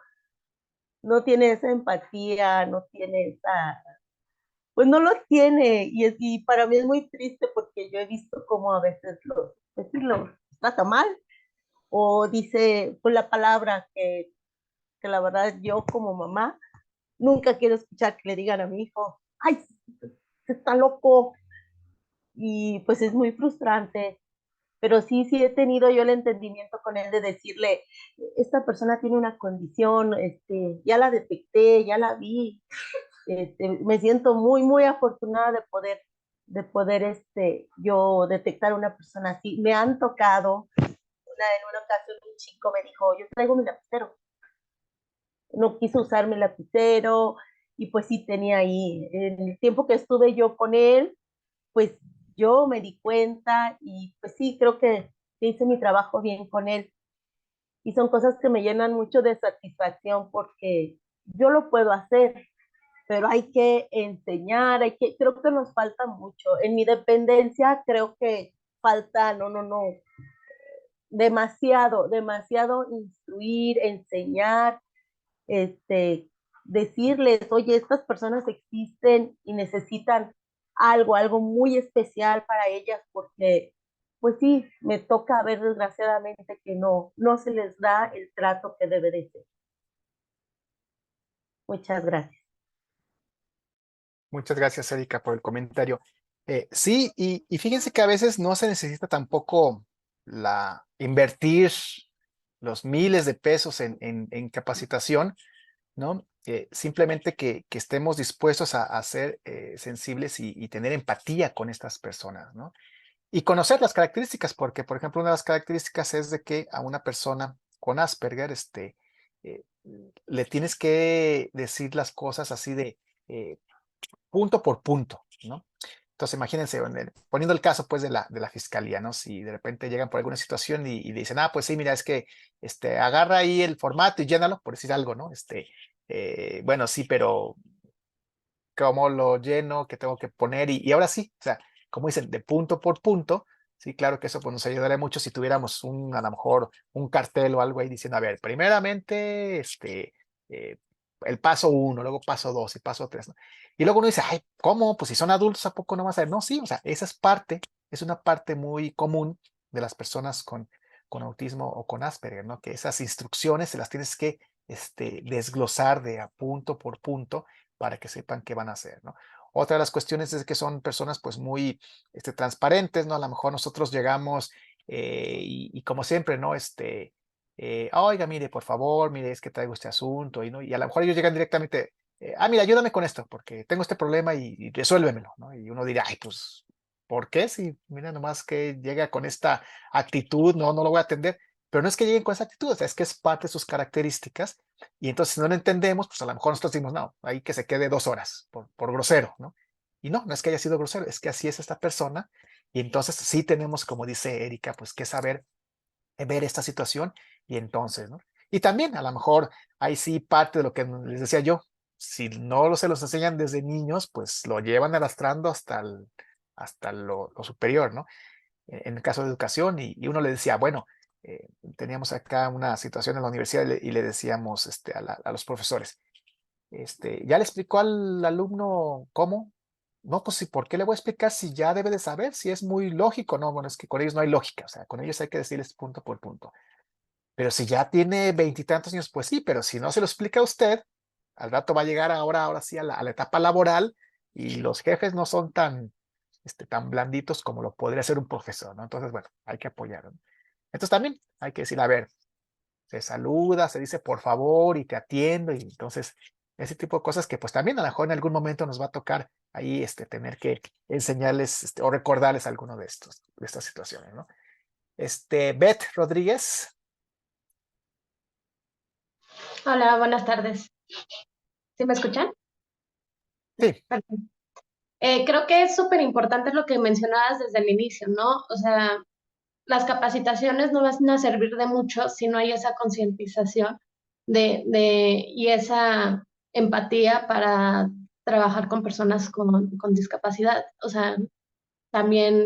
S4: no tiene esa empatía, no tiene pues no lo tiene, y para mí es muy triste porque yo he visto cómo a veces pues sí, los trata mal, o dice pues la palabra que la verdad yo como mamá nunca quiero escuchar que le digan a mi hijo, ay, se está loco, y pues es muy frustrante, pero sí he tenido yo el entendimiento con él de decirle, esta persona tiene una condición, ya la detecté, ya la vi, me siento muy afortunada de poder, yo detectar a una persona así. Me han tocado, en una ocasión un chico me dijo, yo traigo mi lapicero, no quiso usar mi lapicero, y pues sí tenía ahí, en el tiempo que estuve yo con él, pues yo me di cuenta, y pues sí, creo que hice mi trabajo bien con él. Y son cosas que me llenan mucho de satisfacción porque yo lo puedo hacer, pero hay que enseñar, creo que nos falta mucho. En mi dependencia creo que falta, no, demasiado instruir, enseñar, este, decirles, oye, estas personas existen y necesitan algo muy especial para ellas, porque, pues sí, me toca ver desgraciadamente que no se les da el trato que debe de ser. Muchas gracias.
S2: Muchas gracias, Erika, por el comentario. Sí, y fíjense que a veces no se necesita tampoco invertir los miles de pesos en capacitación, ¿no? Simplemente que estemos dispuestos a ser sensibles y tener empatía con estas personas, ¿no? Y conocer las características, porque, por ejemplo, una de las características es de que a una persona con Asperger, eh, le tienes que decir las cosas así de punto por punto, ¿no? Entonces, imagínense, poniendo el caso, pues, de la fiscalía, ¿no? Si de repente llegan por alguna situación y dicen, pues sí, mira, es que, agarra ahí el formato y llénalo, por decir algo, ¿no? Bueno, sí, pero ¿cómo lo lleno? ¿Qué tengo que poner? Y ahora sí, o sea, como dicen, de punto por punto, sí, claro que eso pues, nos ayudaría mucho si tuviéramos a lo mejor un cartel o algo ahí diciendo, a ver, primeramente, eh, el paso 1, luego paso 2 y paso 3, ¿no? Y luego uno dice, ay, ¿cómo? Pues si son adultos, ¿a poco no vas a ver? No, sí, o sea, esa es una parte muy común de las personas con autismo o con Asperger, ¿no? Que esas instrucciones se las tienes que desglosar de a punto por punto para que sepan qué van a hacer, ¿no? Otra de las cuestiones es que son personas pues muy transparentes, ¿no? A lo mejor nosotros llegamos y como siempre, ¿no? Oiga, mire, por favor, mire, es que traigo este asunto y, ¿no? Y a lo mejor ellos llegan directamente, mira, ayúdame con esto porque tengo este problema y resuélvemelo, ¿no? Y uno dirá, ay, pues, ¿por qué? Si, mira, nomás que llega con esta actitud, no lo voy a atender. Pero no es que lleguen con esa actitud, o sea, es que es parte de sus características y entonces, si no lo entendemos, pues a lo mejor nosotros decimos, no, ahí que se quede 2 horas por grosero, ¿no? Y no es que haya sido grosero, es que así es esta persona. Y entonces sí tenemos, como dice Erika, pues que saber ver esta situación y entonces, ¿no? Y también a lo mejor ahí sí parte de lo que les decía yo, si no se los enseñan desde niños, pues lo llevan arrastrando hasta lo superior, ¿no? En el caso de educación, y uno le decía, bueno, teníamos acá una situación en la universidad y le decíamos a los profesores, ¿ya le explicó al alumno cómo? No, pues sí, ¿por qué le voy a explicar si ya debe de saber? Si es muy lógico, no, bueno, es que con ellos no hay lógica, o sea, con ellos hay que decirles punto por punto. Pero si ya tiene veintitantos años, pues sí, pero si no se lo explica a usted, al rato va a llegar ahora sí a la etapa laboral y los jefes no son tan blanditos como lo podría ser un profesor, ¿no? Entonces, bueno, hay que apoyar, ¿no? Entonces también hay que decir, a ver, se saluda, se dice por favor y te atiendo y entonces ese tipo de cosas que pues también a lo mejor en algún momento nos va a tocar ahí tener que enseñarles o recordarles alguno de estas situaciones, ¿no? Beth Rodríguez.
S5: Hola, buenas tardes. ¿Sí me escuchan?
S2: Sí.
S5: Perfecto. Creo que es súper importante lo que mencionabas desde el inicio, ¿no? O sea, las capacitaciones no van a servir de mucho si no hay esa concientización y esa empatía para trabajar con personas con discapacidad. O sea, también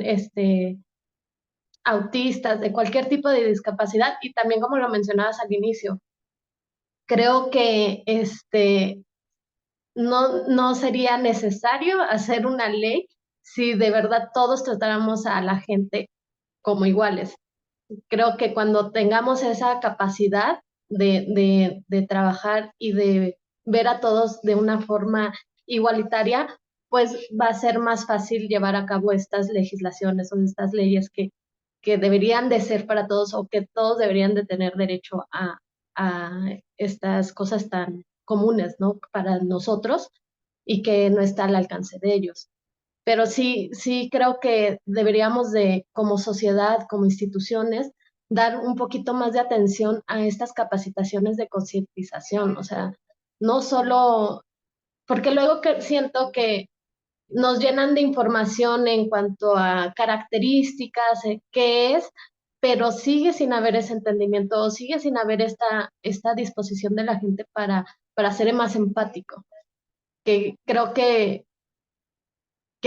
S5: autistas, de cualquier tipo de discapacidad, y también como lo mencionabas al inicio, creo que no sería necesario hacer una ley si de verdad todos tratáramos a la gente como iguales. Creo que cuando tengamos esa capacidad de trabajar y de ver a todos de una forma igualitaria, pues va a ser más fácil llevar a cabo estas legislaciones o estas leyes que deberían de ser para todos o que todos deberían de tener derecho a estas cosas tan comunes, ¿no? Para nosotros y que no está al alcance de ellos. Pero sí, sí creo que deberíamos de, como sociedad, como instituciones, dar un poquito más de atención a estas capacitaciones de concientización, o sea, no solo, porque luego que siento que nos llenan de información en cuanto a características, qué es, pero sigue sin haber ese entendimiento, sigue sin haber esta disposición de la gente para ser más empático, que creo que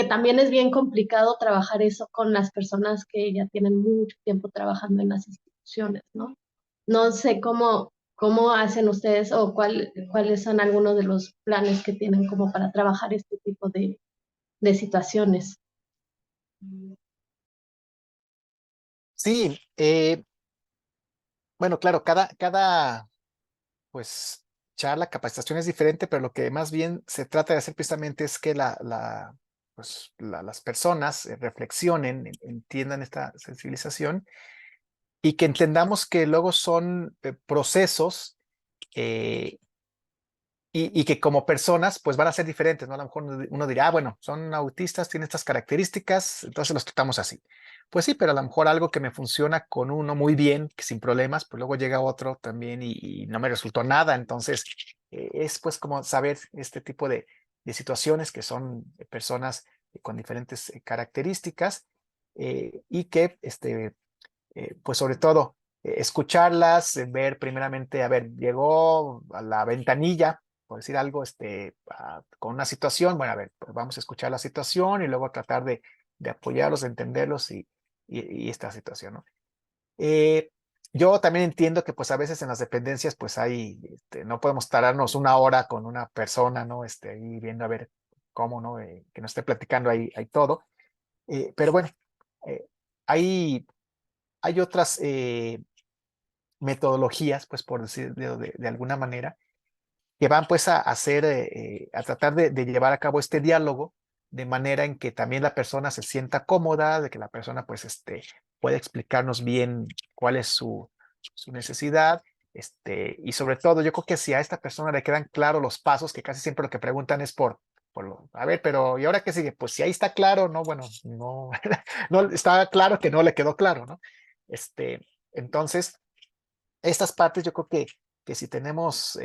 S5: también es bien complicado trabajar eso con las personas que ya tienen mucho tiempo trabajando en las instituciones, ¿no? No sé cómo hacen ustedes o cuáles son algunos de los planes que tienen como para trabajar este tipo de situaciones.
S2: Sí, bueno, claro, cada pues charla, capacitación es diferente, pero lo que más bien se trata de hacer precisamente es que las personas reflexionen, entiendan esta sensibilización y que entendamos que luego son procesos eh, y que como personas pues van a ser diferentes, ¿no? A lo mejor uno dirá, bueno, son autistas, tienen estas características, entonces los tratamos así. Pues sí, pero a lo mejor algo que me funciona con uno muy bien, que sin problemas, pues luego llega otro también y no me resultó nada. Entonces, es pues como saber este tipo de situaciones que son personas con diferentes características y que pues sobre todo escucharlas, ver primeramente, a ver, llegó a la ventanilla, por decir algo, con una situación, bueno, a ver, pues vamos a escuchar la situación y luego tratar de apoyarlos, de entenderlos y esta situación, ¿no? Eh, yo también entiendo que pues a veces en las dependencias pues no podemos tardarnos una hora con una persona, ¿no? Ahí viendo a ver cómo, ¿no? Que nos esté platicando ahí todo. Pero bueno, eh, hay hay otras metodologías, pues por decir de alguna manera, que van pues a hacer, a tratar de llevar a cabo este diálogo de manera en que también la persona se sienta cómoda, de que la persona pues puede explicarnos bien cuál es su necesidad, y sobre todo yo creo que si a esta persona le quedan claros los pasos, que casi siempre lo que preguntan es a ver, pero ¿y ahora qué sigue? Pues si ahí está claro, no, bueno, no, no está claro que no le quedó claro, ¿no? Entonces, estas partes yo creo que si tenemos,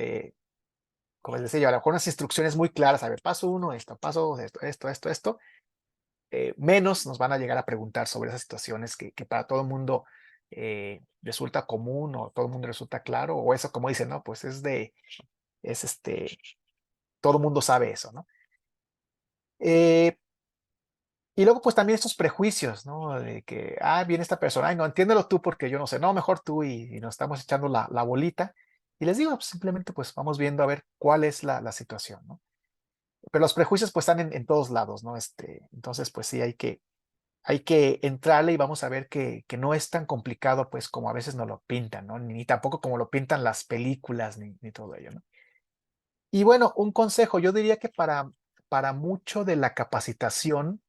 S2: como les decía yo, a lo mejor unas instrucciones muy claras, a ver, paso uno, esto, paso esto, menos nos van a llegar a preguntar sobre esas situaciones que para todo el mundo resulta común o todo el mundo resulta claro, o eso como dicen, ¿no? Pues es todo el mundo sabe eso, ¿no? Y luego, pues también estos prejuicios, ¿no? De que, viene esta persona, ay, no, entiéndelo tú porque yo no sé, no, mejor tú y nos estamos echando la bolita. Y les digo, pues, simplemente, pues vamos viendo a ver cuál es la situación, ¿no? Pero los prejuicios, pues están en todos lados, ¿no? Entonces, pues sí, hay que entrarle y vamos a ver que no es tan complicado, pues, como a veces nos lo pintan, ¿no? Ni tampoco como lo pintan las películas, ni todo ello, ¿no? Y bueno, un consejo, yo diría que para mucho de la capacitación,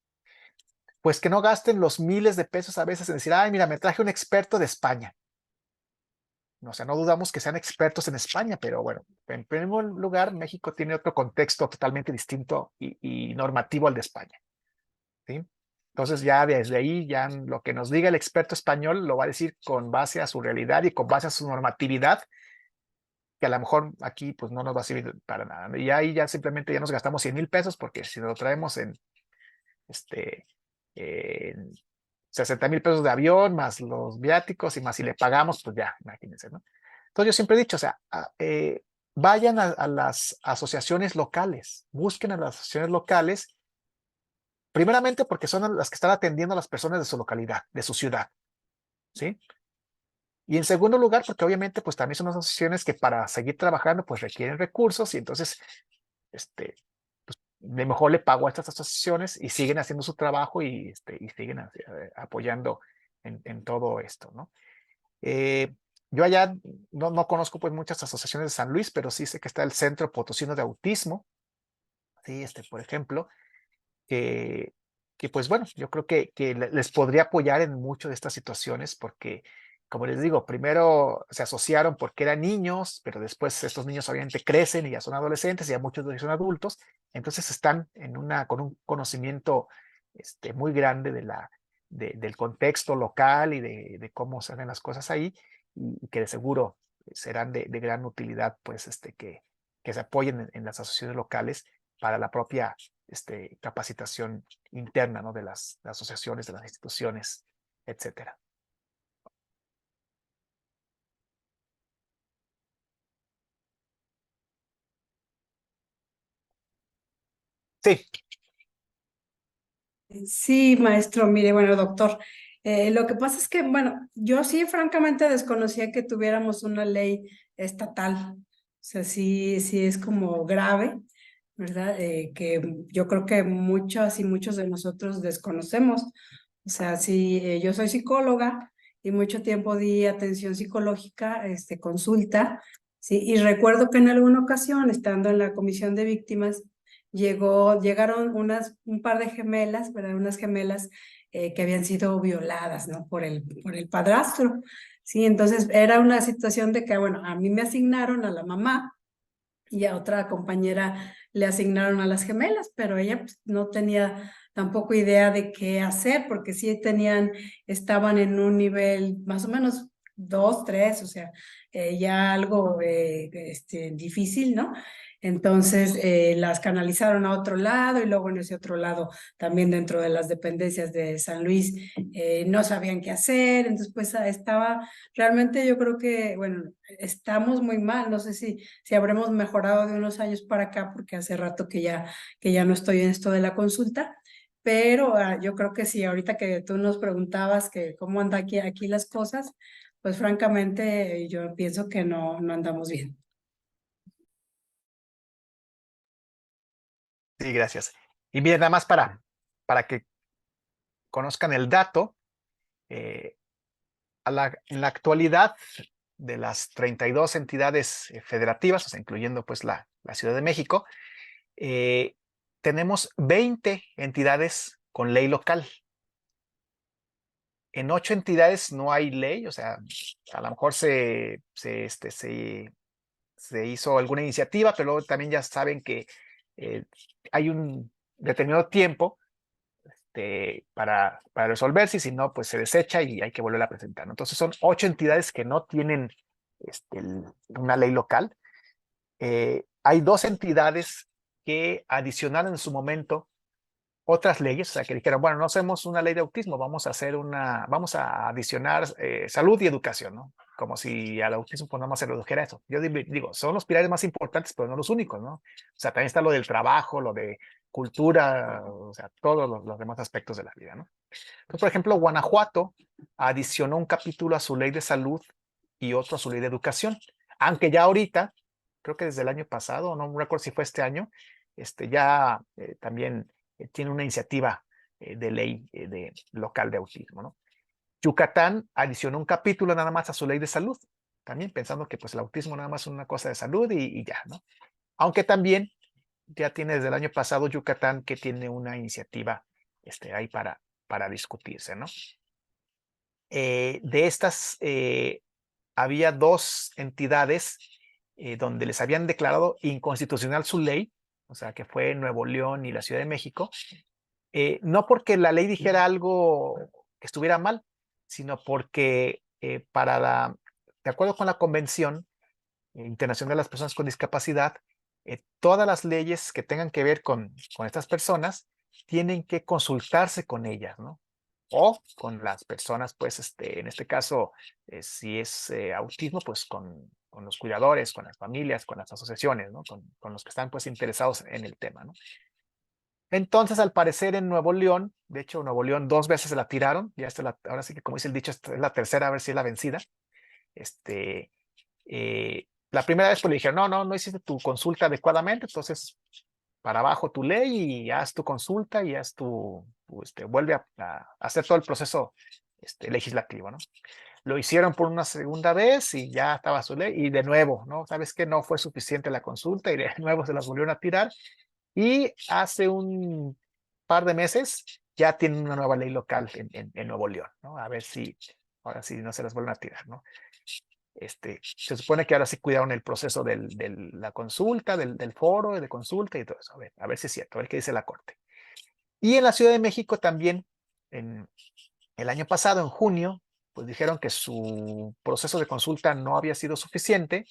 S2: pues que no gasten los miles de pesos a veces en decir, ay, mira, me traje un experto de España. O sea, no dudamos que sean expertos en España, pero bueno, en primer lugar, México tiene otro contexto totalmente distinto y normativo al de España, ¿sí? Entonces ya desde ahí, ya lo que nos diga el experto español lo va a decir con base a su realidad y con base a su normatividad, que a lo mejor aquí pues no nos va a servir para nada, ¿no? Y ahí ya simplemente ya nos gastamos 100,000 pesos, porque si nos lo traemos en 60,000 pesos de avión, más los viáticos y más si le pagamos, pues ya, imagínense, ¿no? Entonces yo siempre he dicho, o sea, vayan a las asociaciones locales, busquen a las asociaciones locales, primeramente porque son las que están atendiendo a las personas de su localidad, de su ciudad, ¿sí? Y en segundo lugar, porque obviamente pues también son asociaciones que para seguir trabajando pues requieren recursos y entonces, de mejor le pago a estas asociaciones y siguen haciendo su trabajo y siguen apoyando en todo esto, ¿no? Yo allá no conozco pues muchas asociaciones de San Luis, pero sí sé que está el Centro Potosino de Autismo, ¿sí? Por ejemplo, que, que pues bueno, yo creo que les podría apoyar en mucho de estas situaciones porque, como les digo, primero se asociaron porque eran niños, pero después estos niños obviamente crecen y ya son adolescentes y ya muchos de ellos son adultos, entonces están con un conocimiento muy grande del contexto local y de cómo se hacen las cosas ahí y que de seguro serán de gran utilidad, pues, que se apoyen en las asociaciones locales para la propia capacitación interna, ¿no? De las asociaciones, de las instituciones, etcétera. Sí,
S1: Sí, maestro, mire, bueno, doctor, lo que pasa es que, bueno, yo sí francamente desconocía que tuviéramos una ley estatal, o sea, sí, sí es como grave, ¿verdad? Que yo creo que muchas y muchos de nosotros desconocemos, o sea, sí, yo soy psicóloga y mucho tiempo di atención psicológica, consulta, sí, y recuerdo que en alguna ocasión, estando en la comisión de víctimas, llegaron un par de gemelas, ¿verdad? Unas gemelas que habían sido violadas, ¿no? Por el padrastro, ¿sí? Entonces era una situación de que, bueno, a mí me asignaron a la mamá y a otra compañera le asignaron a las gemelas, pero ella pues, no tenía tampoco idea de qué hacer, porque sí estaban en un nivel más o menos 2, 3, o sea, ya algo difícil, ¿no? Entonces las canalizaron a otro lado y luego en ese otro lado, también dentro de las dependencias de San Luis, no sabían qué hacer, entonces pues estaba, realmente yo creo que, bueno, estamos muy mal, no sé si habremos mejorado de unos años para acá, porque hace rato que ya no estoy en esto de la consulta, pero yo creo que sí, ahorita que tú nos preguntabas que cómo anda aquí las cosas, pues francamente yo pienso que no andamos bien.
S2: sí, gracias. Y bien, nada más para que conozcan el dato, eh, en la actualidad de las 32 entidades federativas, o sea, incluyendo pues la Ciudad de México, eh, tenemos 20 entidades con ley local. En 8 entidades no hay ley, o sea, a lo mejor se hizo alguna iniciativa, pero luego también ya saben que eh, hay un determinado tiempo para resolverse y si no, pues se desecha y hay que volver a presentar, ¿no? Entonces son 8 entidades que no tienen una ley local. Hay 2 entidades que adicionaron en su momento otras leyes, o sea, que dijeron, bueno, no hacemos una ley de autismo, vamos a adicionar salud y educación, ¿no? Como si al autismo pues nada más se redujera eso. Yo digo, son los pilares más importantes, pero no los únicos, ¿no? O sea, también está lo del trabajo, lo de cultura, o sea, todos los demás aspectos de la vida, ¿no? Entonces, por ejemplo, Guanajuato adicionó un capítulo a su ley de salud y otro a su ley de educación, aunque ya ahorita, creo que desde el año pasado, no me recuerdo si fue este año, ya también tiene una iniciativa de ley local de autismo, ¿no? Yucatán adicionó un capítulo nada más a su ley de salud, también pensando que pues el autismo nada más es una cosa de salud y ya, ¿no? Aunque también ya tiene desde el año pasado Yucatán que tiene una iniciativa ahí para discutirse, ¿no? De estas, había dos entidades donde les habían declarado inconstitucional su ley, o sea, que fue Nuevo León y la Ciudad de México, no porque la ley dijera algo que estuviera mal, sino porque de acuerdo con la Convención Internacional de las Personas con Discapacidad, todas las leyes que tengan que ver con estas personas tienen que consultarse con ellas, ¿no? O con las personas, pues, en este caso, si es autismo, pues con los cuidadores, con las familias, con las asociaciones, ¿no? Con los que están, pues, interesados en el tema, ¿no? Entonces, al parecer, en Nuevo León, de hecho, Nuevo León 2 veces se la tiraron, ya ahora sí que, como dice el dicho, esta es la tercera, a ver si es la vencida. La primera vez pues le dijeron, no hiciste tu consulta adecuadamente, entonces para abajo tu ley y haz tu consulta y vuelve a hacer todo el proceso legislativo, ¿no? Lo hicieron por una segunda vez y ya estaba su ley y de nuevo, ¿no? ¿Sabes qué? No fue suficiente la consulta y de nuevo se las volvieron a tirar y hace un par de meses ya tienen una nueva ley local en Nuevo León, ¿no? A ver si ahora sí no se las vuelven a tirar, ¿no? Se supone que ahora sí cuidaron el proceso de la consulta, del foro de consulta y todo eso. A ver si es cierto, a ver qué dice la Corte. Y en la Ciudad de México también, en el año pasado, en junio, pues dijeron que su proceso de consulta no había sido suficiente,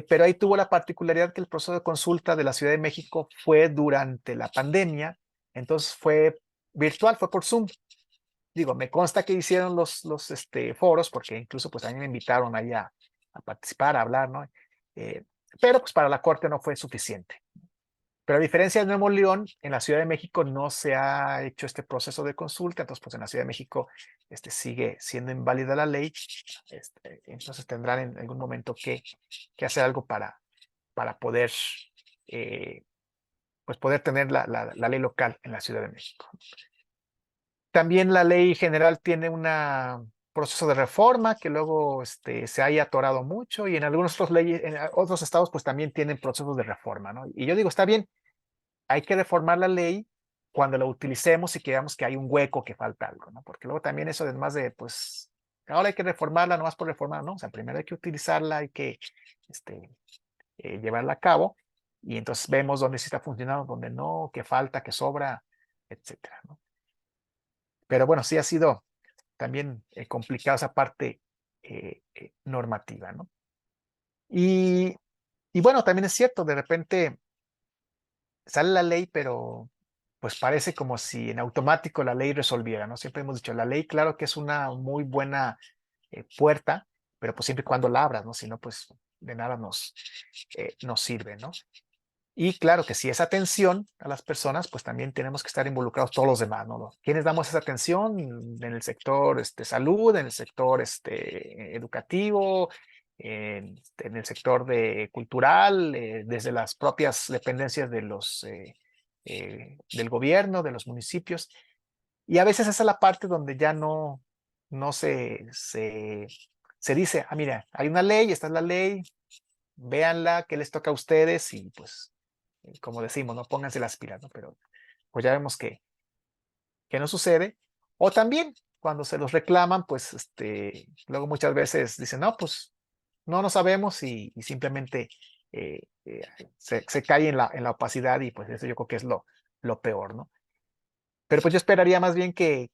S2: pero ahí tuvo la particularidad que el proceso de consulta de la Ciudad de México fue durante la pandemia, entonces fue virtual, fue por Zoom. Digo, me consta que hicieron los foros, porque incluso pues a mí me invitaron ahí a participar, a hablar, ¿no? Pero pues para la Corte no fue suficiente. Pero a diferencia de Nuevo León, en la Ciudad de México no se ha hecho este proceso de consulta, entonces pues en la Ciudad de México sigue siendo inválida la ley, entonces tendrán en algún momento que hacer algo para poder, pues poder tener la ley local en la Ciudad de México. También la ley general tiene un proceso de reforma que luego se haya atorado mucho y en algunos otros leyes, en otros estados pues también tienen procesos de reforma, ¿no? Y yo digo, está bien, hay que reformar la ley cuando la utilicemos y que veamos que hay un hueco, que falta algo, ¿no? Porque luego también eso además de, pues, ahora hay que reformarla nomás por reformar, ¿no? O sea, primero hay que utilizarla, hay que llevarla a cabo y entonces vemos dónde sí está funcionando, dónde no, qué falta, qué sobra, etcétera, ¿no? Pero bueno, sí ha sido también complicada esa parte normativa, ¿no? Y bueno, también es cierto, de repente sale la ley, pero pues parece como si en automático la ley resolviera, ¿no? Siempre hemos dicho, la ley claro que es una muy buena puerta, pero pues siempre y cuando la abras, ¿no? Si no, pues de nada nos sirve, ¿no? Y claro que si es atención a las personas, pues también tenemos que estar involucrados todos los demás, ¿no? ¿Quiénes damos esa atención? En el sector salud, en el sector educativo, en el sector cultural, desde las propias dependencias del gobierno, de los municipios. Y a veces esa es la parte donde ya no se dice, mira, hay una ley, esta es la ley, véanla, qué les toca a ustedes y pues como decimos, no pónganse las pilas, ¿no? Pero pues ya vemos que no sucede. O también cuando se los reclaman, pues luego muchas veces dicen, no, pues no sabemos y simplemente se cae en la opacidad y pues eso yo creo que es lo peor, ¿no? Pero pues yo esperaría más bien que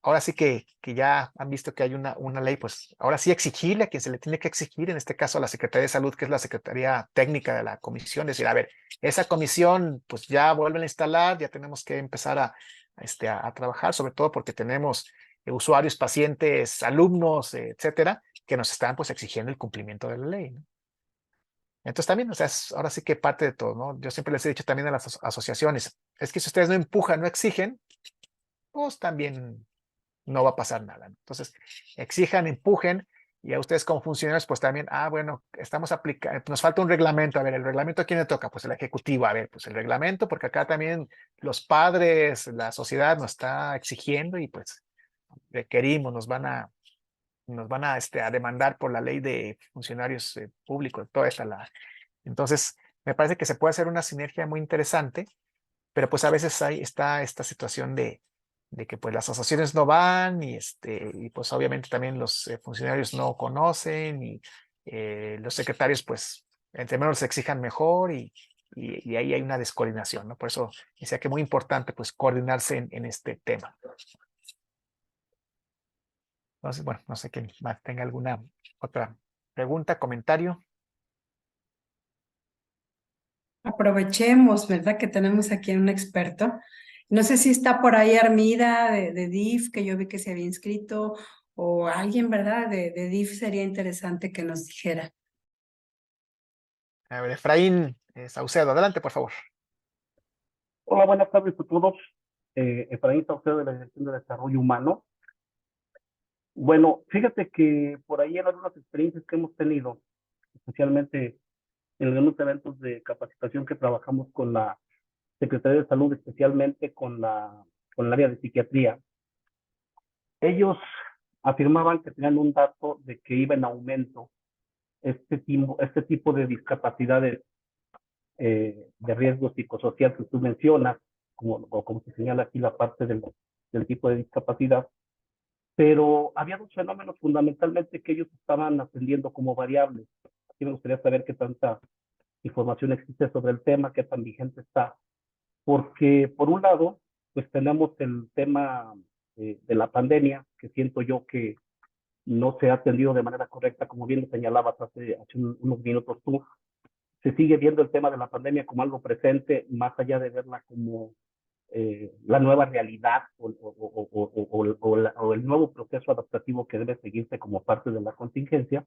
S2: ahora sí que ya han visto que hay una ley, pues ahora sí exigirle a quien se le tiene que exigir, en este caso a la Secretaría de Salud, que es la Secretaría Técnica de la Comisión, decir, a ver, esa comisión pues ya vuelven a instalar, ya tenemos que empezar a trabajar, sobre todo porque tenemos usuarios, pacientes, alumnos, etcétera, que nos están pues exigiendo el cumplimiento de la ley, ¿no? Entonces también, o sea, ahora sí que parte de todo, ¿no? Yo siempre les he dicho también a las asociaciones, es que si ustedes no empujan, no exigen, pues también no va a pasar nada, ¿no? Entonces, exijan, empujen Y a ustedes como funcionarios, pues también, bueno, estamos aplicando, nos falta un reglamento. A ver, ¿el reglamento a quién le toca? Pues el ejecutivo. A ver, pues el reglamento, porque acá también los padres, la sociedad nos está exigiendo y pues requerimos, nos van a demandar por la ley de funcionarios públicos, toda esta Entonces, me parece que se puede hacer una sinergia muy interesante, pero pues a veces está esta situación de que pues las asociaciones no van y pues obviamente también los funcionarios no conocen y los secretarios pues entre menos se exijan mejor y ahí hay una descoordinación, ¿no? Por eso decía que muy importante pues coordinarse en este tema. Entonces, bueno, no sé quién más tenga alguna otra pregunta, comentario.
S1: Aprovechemos, ¿verdad? Que tenemos aquí a un experto. No sé si está por ahí Armida de DIF, que yo vi que se había inscrito, o alguien, ¿verdad? De DIF sería interesante que nos dijera.
S2: A ver, Efraín Saucedo, adelante, por favor.
S6: Hola, buenas tardes a todos. Efraín Saucedo de la Dirección de Desarrollo Humano. Bueno, fíjate que por ahí en algunas experiencias que hemos tenido, especialmente en algunos eventos de capacitación que trabajamos con la Secretaría de Salud, especialmente con el área de psiquiatría, ellos afirmaban que tenían un dato de que iba en aumento este tipo de discapacidades de riesgo psicosocial que tú mencionas, como se señala aquí la parte del tipo de discapacidad, pero había dos fenómenos fundamentalmente que ellos estaban atendiendo como variables. Aquí me gustaría saber qué tanta información existe sobre el tema, qué tan vigente está, porque por un lado, pues tenemos el tema de la pandemia, que siento yo que no se ha atendido de manera correcta, como bien lo señalabas hace unos minutos tú. Se sigue viendo el tema de la pandemia como algo presente, más allá de verla como la nueva realidad o el nuevo proceso adaptativo que debe seguirse como parte de la contingencia.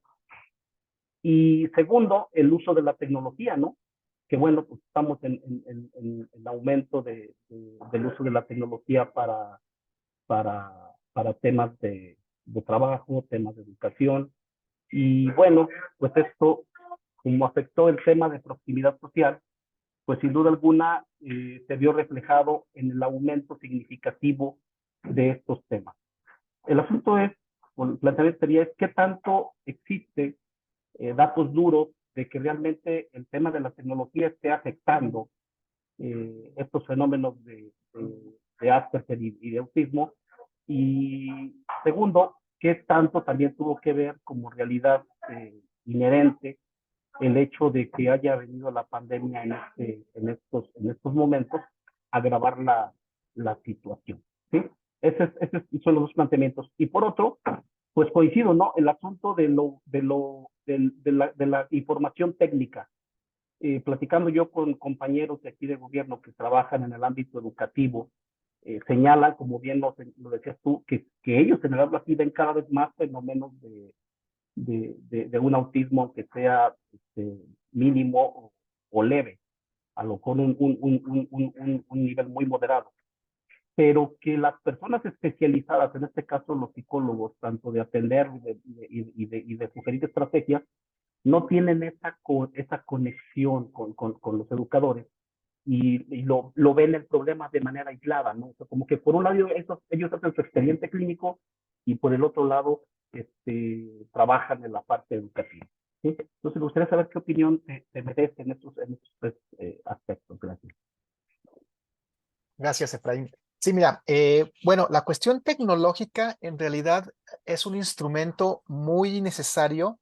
S6: Y segundo, el uso de la tecnología, ¿no? Que bueno, pues estamos en aumento del uso de la tecnología para temas de trabajo, temas de educación. Y bueno, pues esto, como afectó el tema de proximidad social, pues sin duda alguna se vio reflejado en el aumento significativo de estos temas. El asunto es, o el planteamiento sería, es qué tanto existe datos duros de que realmente el tema de la tecnología esté afectando estos fenómenos de Asperger y de autismo. Y segundo, qué tanto también tuvo que ver como realidad inherente el hecho de que haya venido la pandemia en estos momentos a agravar la situación. ¿Sí? Esos son los dos planteamientos. Y por otro, pues coincido, ¿no? El asunto de la información técnica. Platicando yo con compañeros de aquí de gobierno que trabajan en el ámbito educativo, señalan, como bien lo decías tú, que ellos en realidad así ven cada vez más fenómenos de un autismo que sea mínimo o leve, a lo mejor un nivel muy moderado, pero que las personas especializadas, en este caso los psicólogos, tanto de atender y de sugerir estrategias, no tienen esa conexión con los educadores y lo ven el problema de manera aislada, ¿no? O sea, como que por un lado ellos hacen su expediente clínico y por el otro lado trabajan en la parte educativa. ¿Sí? Entonces me gustaría saber qué opinión te merece en estos tres aspectos. Gracias.
S2: Gracias, Efraín. Sí, mira, bueno, la cuestión tecnológica en realidad es un instrumento muy necesario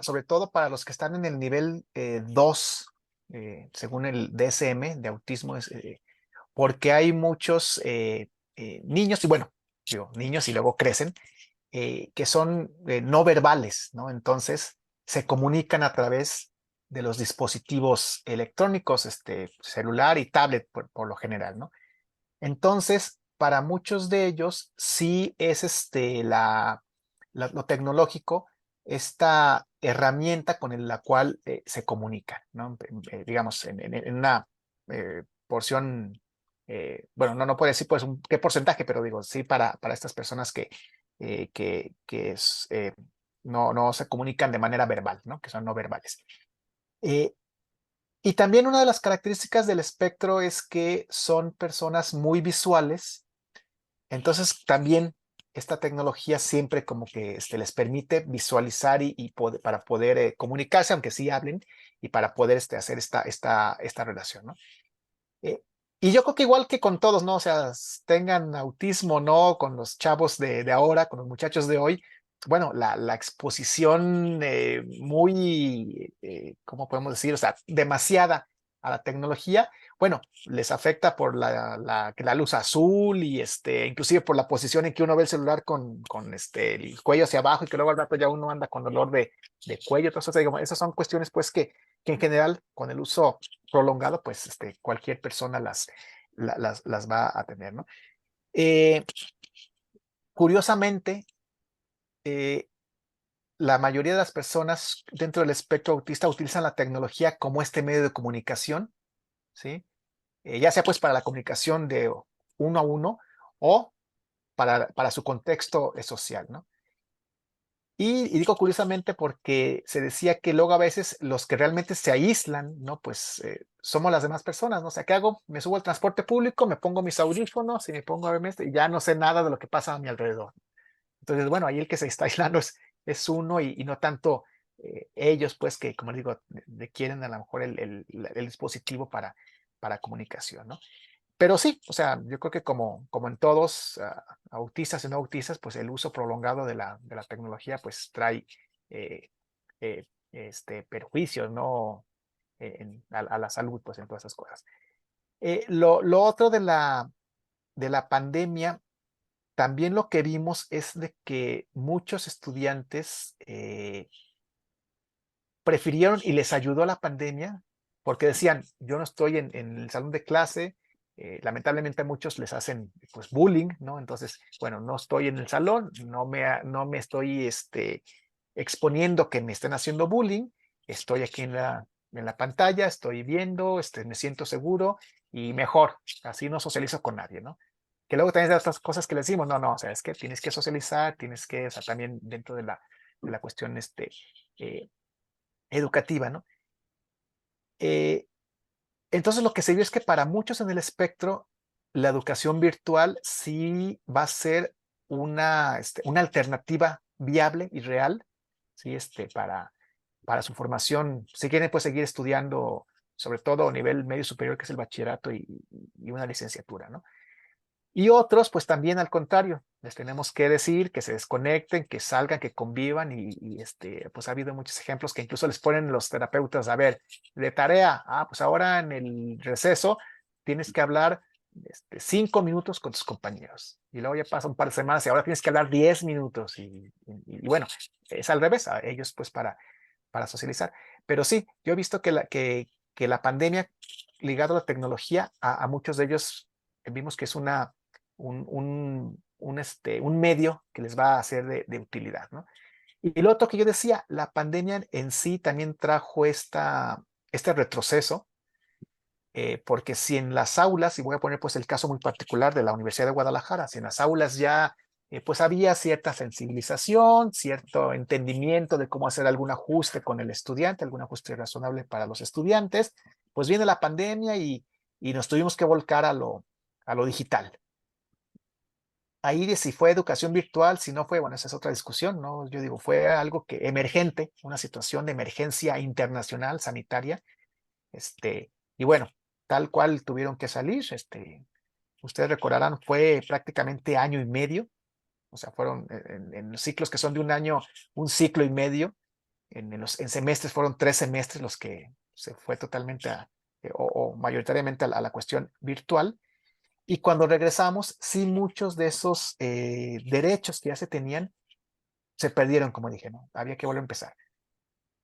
S2: sobre todo para los que están en el nivel 2, según el DSM de autismo, porque hay muchos niños, y bueno, digo, niños y luego crecen, que son no verbales, ¿no? Entonces se comunican a través de los dispositivos electrónicos, celular y tablet por lo general, ¿no? Entonces, para muchos de ellos, sí es lo tecnológico, esta herramienta con la cual se comunican, ¿no? Digamos, en una porción, bueno, no puedo decir pues qué porcentaje, pero digo, sí para estas personas que no se comunican de manera verbal, ¿no? Que son no verbales. Y también una de las características del espectro es que son personas muy visuales. Entonces también esta tecnología siempre como que les permite visualizar para poder comunicarse, aunque sí hablen, y para poder hacer esta relación, ¿no? Y yo creo que igual que con todos, ¿no? O sea, tengan autismo, ¿no? Con los chavos de ahora, con los muchachos de hoy, bueno, la exposición ¿cómo podemos decir? O sea, demasiada a la tecnología, bueno, les afecta por la luz azul y inclusive por la posición en que uno ve el celular con el cuello hacia abajo y que luego al rato ya uno anda con dolor de cuello. Entonces, digamos, esas son cuestiones pues que en general con el uso prolongado, pues cualquier persona las va a tener, ¿no? Curiosamente, la mayoría de las personas dentro del espectro autista utilizan la tecnología como este medio de comunicación, ¿sí? Ya sea pues para la comunicación de uno a uno o para su contexto social, ¿no? Y digo curiosamente porque se decía que luego a veces los que realmente se aíslan, ¿no? Pues somos las demás personas, ¿no? O sea, ¿qué hago? Me subo al transporte público, me pongo mis audífonos y me pongo a verme y ya no sé nada de lo que pasa a mi alrededor. Entonces, bueno, ahí el que se está aislando es uno y no tanto ellos, pues, que, como digo, requieren a lo mejor el dispositivo para comunicación, ¿no? Pero sí, o sea, yo creo que como en todos, autistas y no autistas, pues el uso prolongado de la tecnología pues trae eh, perjuicios, ¿no? A la salud, pues en todas esas cosas. Lo otro de la pandemia, también lo que vimos es de que muchos estudiantes prefirieron y les ayudó la pandemia porque decían, yo no estoy en el salón de clase, lamentablemente a muchos les hacen pues bullying, ¿no? Entonces, bueno, no estoy en el salón, no me estoy exponiendo que me estén haciendo bullying, estoy aquí en la pantalla, estoy viendo, me siento seguro y mejor, así no socializo con nadie, ¿no? Que luego también de otras cosas que le decimos, no, o sea, es que tienes que socializar, tienes que, o sea, también dentro de la cuestión eh, educativa, ¿no? Entonces lo que se vio es que para muchos en el espectro, la educación virtual sí va a ser una alternativa viable y real, ¿sí? Para su formación. Si quieren, pues seguir estudiando, sobre todo a nivel medio superior, que es el bachillerato y una licenciatura, ¿no? Y otros, pues también al contrario, les tenemos que decir que se desconecten, que salgan, que convivan pues ha habido muchos ejemplos que incluso les ponen los terapeutas, a ver, de tarea, pues ahora en el receso tienes que hablar 5 minutos con tus compañeros y luego ya pasa un par de semanas y ahora tienes que hablar 10 minutos y bueno, es al revés, a ellos pues para socializar. Pero sí, yo he visto que la pandemia ligada a la tecnología, a muchos de ellos vimos que es un medio que les va a ser de utilidad, ¿no? Y lo otro que yo decía, la pandemia en sí también trajo este retroceso, porque si en las aulas, y voy a poner pues el caso muy particular de la Universidad de Guadalajara, si en las aulas ya pues había cierta sensibilización, cierto entendimiento de cómo hacer algún ajuste con el estudiante, algún ajuste razonable para los estudiantes, pues viene la pandemia y nos tuvimos que volcar a lo digital. Ahí de si fue educación virtual, si no fue, bueno, esa es otra discusión, ¿no? Yo digo, fue algo que emergente, una situación de emergencia internacional, sanitaria, y bueno, tal cual tuvieron que salir, ustedes recordarán, fue prácticamente año y medio, o sea, fueron en ciclos que son de un año, un ciclo y medio, en semestres fueron 3 semestres los que se fue totalmente o mayoritariamente a la cuestión virtual. Y cuando regresamos, sí, muchos de esos derechos que ya se tenían se perdieron, como dije, ¿no? Había que volver a empezar.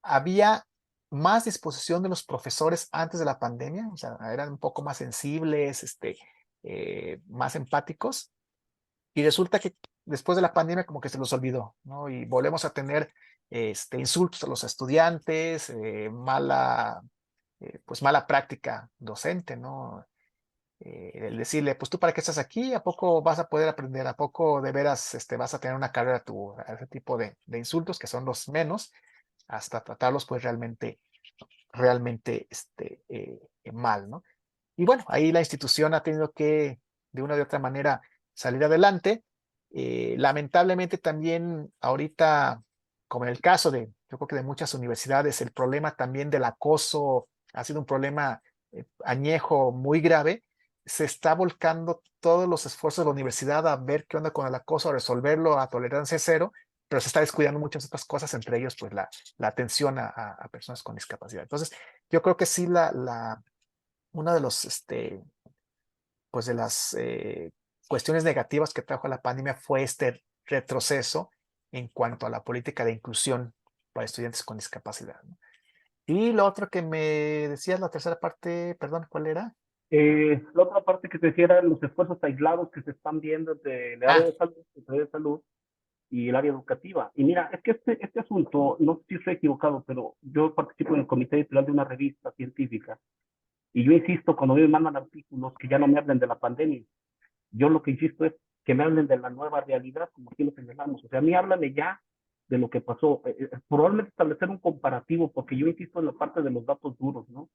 S2: Había más disposición de los profesores antes de la pandemia, o sea, eran un poco más sensibles, más empáticos, y resulta que después de la pandemia como que se los olvidó, ¿no? Y volvemos a tener insultos a los estudiantes, pues mala práctica docente, ¿no? el decirle, pues tú para qué estás aquí, ¿a poco vas a poder aprender? ¿A poco de veras vas a tener una carrera tú? A ese tipo de insultos que son los menos, hasta tratarlos pues realmente mal, ¿no? Y bueno, ahí la institución ha tenido que, de una u otra manera, salir adelante. Lamentablemente también ahorita, como en el caso de, yo creo que de muchas universidades, el problema también del acoso ha sido un problema añejo muy grave. Se está volcando todos los esfuerzos de la universidad a ver qué onda con el acoso, a resolverlo a tolerancia cero, pero se está descuidando muchas otras cosas, entre ellos pues la atención a personas con discapacidad. Entonces, yo creo que sí una de los, pues de las cuestiones negativas que trajo la pandemia fue este retroceso en cuanto a la política de inclusión para estudiantes con discapacidad, ¿no? Y lo otro que me decías, la tercera parte, perdón, ¿cuál era?
S6: La otra parte que te decía eran los esfuerzos aislados que se están viendo del área
S2: Ah,
S6: de salud, Secretaría de Salud y el área educativa. Y mira, es que este asunto, no sé si estoy equivocado, pero yo participo en el comité editorial de una revista científica y yo insisto cuando me mandan artículos que ya no me hablen de la pandemia. Yo lo que insisto es que me hablen de la nueva realidad, como aquí lo señalamos. O sea, a mí háblame ya de lo que pasó. Probablemente establecer un comparativo, porque yo insisto en la parte de los datos duros, ¿no?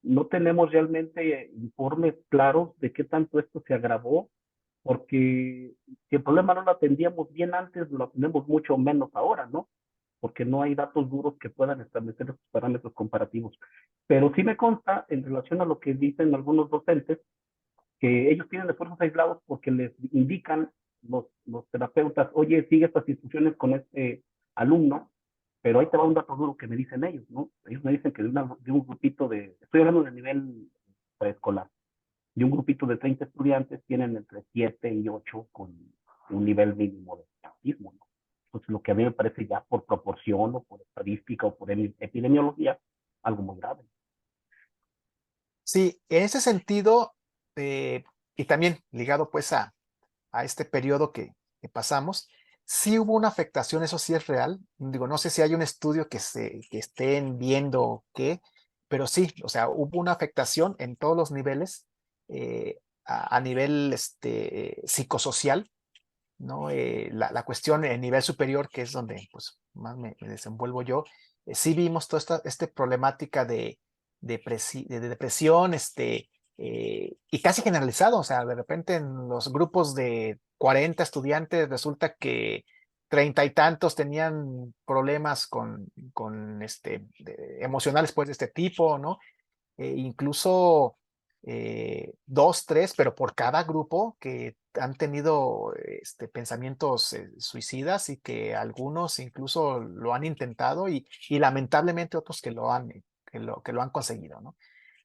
S6: No tenemos realmente informes claros de qué tanto esto se agravó, porque si el problema no lo atendíamos bien antes, lo atendemos mucho menos ahora, ¿no? Porque no hay datos duros que puedan establecer esos parámetros comparativos. Pero sí me consta, en relación a lo que dicen algunos docentes, que ellos tienen esfuerzos aislados porque les indican los terapeutas, oye, sigue estas instrucciones con este alumno, pero ahí te va un dato duro que me dicen ellos, ¿no? Ellos me dicen que de un grupito estoy hablando de nivel preescolar, de un grupito de 30 estudiantes tienen entre 7 y 8 con un nivel mínimo de autismo, ¿no? Entonces, lo que a mí me parece ya por proporción o por estadística o por epidemiología, algo muy grave.
S2: sí, en ese sentido, y también ligado pues a este periodo que pasamos, sí hubo una afectación, eso sí es real. Digo, no sé si hay un estudio que estén viendo qué, pero sí, o sea, hubo una afectación en todos los niveles, a nivel psicosocial, ¿no? La cuestión en nivel superior, que es donde pues, más me desenvuelvo yo, sí vimos toda esta problemática de depresión, y casi generalizado, o sea, de repente en los grupos de 40 estudiantes resulta que 30 y tantos tenían problemas con emocionales pues de este tipo, ¿no? Incluso dos, tres, pero por cada grupo que han tenido pensamientos suicidas y que algunos incluso lo han intentado y lamentablemente otros que lo han conseguido, ¿no?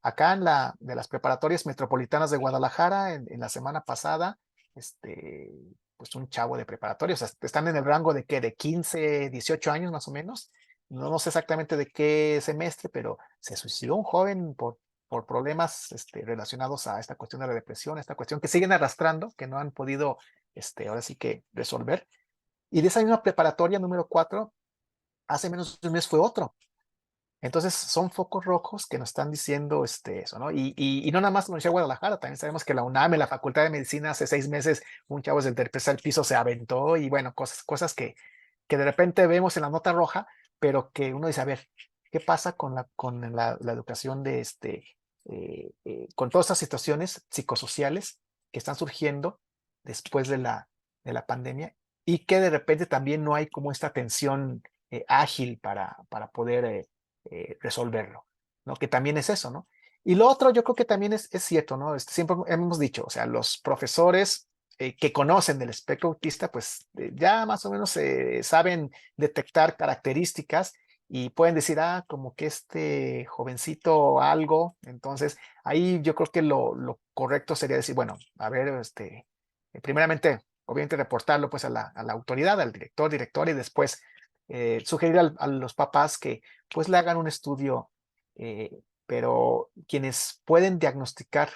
S2: Acá de las preparatorias metropolitanas de Guadalajara, en la semana pasada, pues un chavo de preparatoria, o sea, están en el rango de ¿qué? De 15, 18 años más o menos. No sé exactamente de qué semestre, pero se suicidó un joven por problemas relacionados a esta cuestión de la depresión, esta cuestión que siguen arrastrando, que no han podido, ahora sí que resolver. Y de esa misma preparatoria número 4, hace menos de un mes fue otro. Entonces son focos rojos que nos están diciendo eso, ¿no? Y no nada más la Universidad de Guadalajara, también sabemos que la UNAM, en la Facultad de Medicina, hace 6 meses, un chavo desde el tercer piso se aventó y bueno, cosas que de repente vemos en la nota roja, pero que uno dice, a ver, ¿qué pasa con la educación con todas estas situaciones psicosociales que están surgiendo después de la pandemia y que de repente también no hay como esta atención ágil para poder resolverlo, ¿no? Que también es eso, ¿no? Y lo otro yo creo que también es cierto, ¿no? Siempre hemos dicho, o sea, los profesores que conocen del espectro autista, pues ya más o menos saben detectar características y pueden decir, como que este jovencito algo, entonces ahí yo creo que lo correcto sería decir, bueno, a ver, primeramente, obviamente reportarlo pues a la autoridad, al director, directora y después sugerir a los papás que pues le hagan un estudio, pero quienes pueden diagnosticar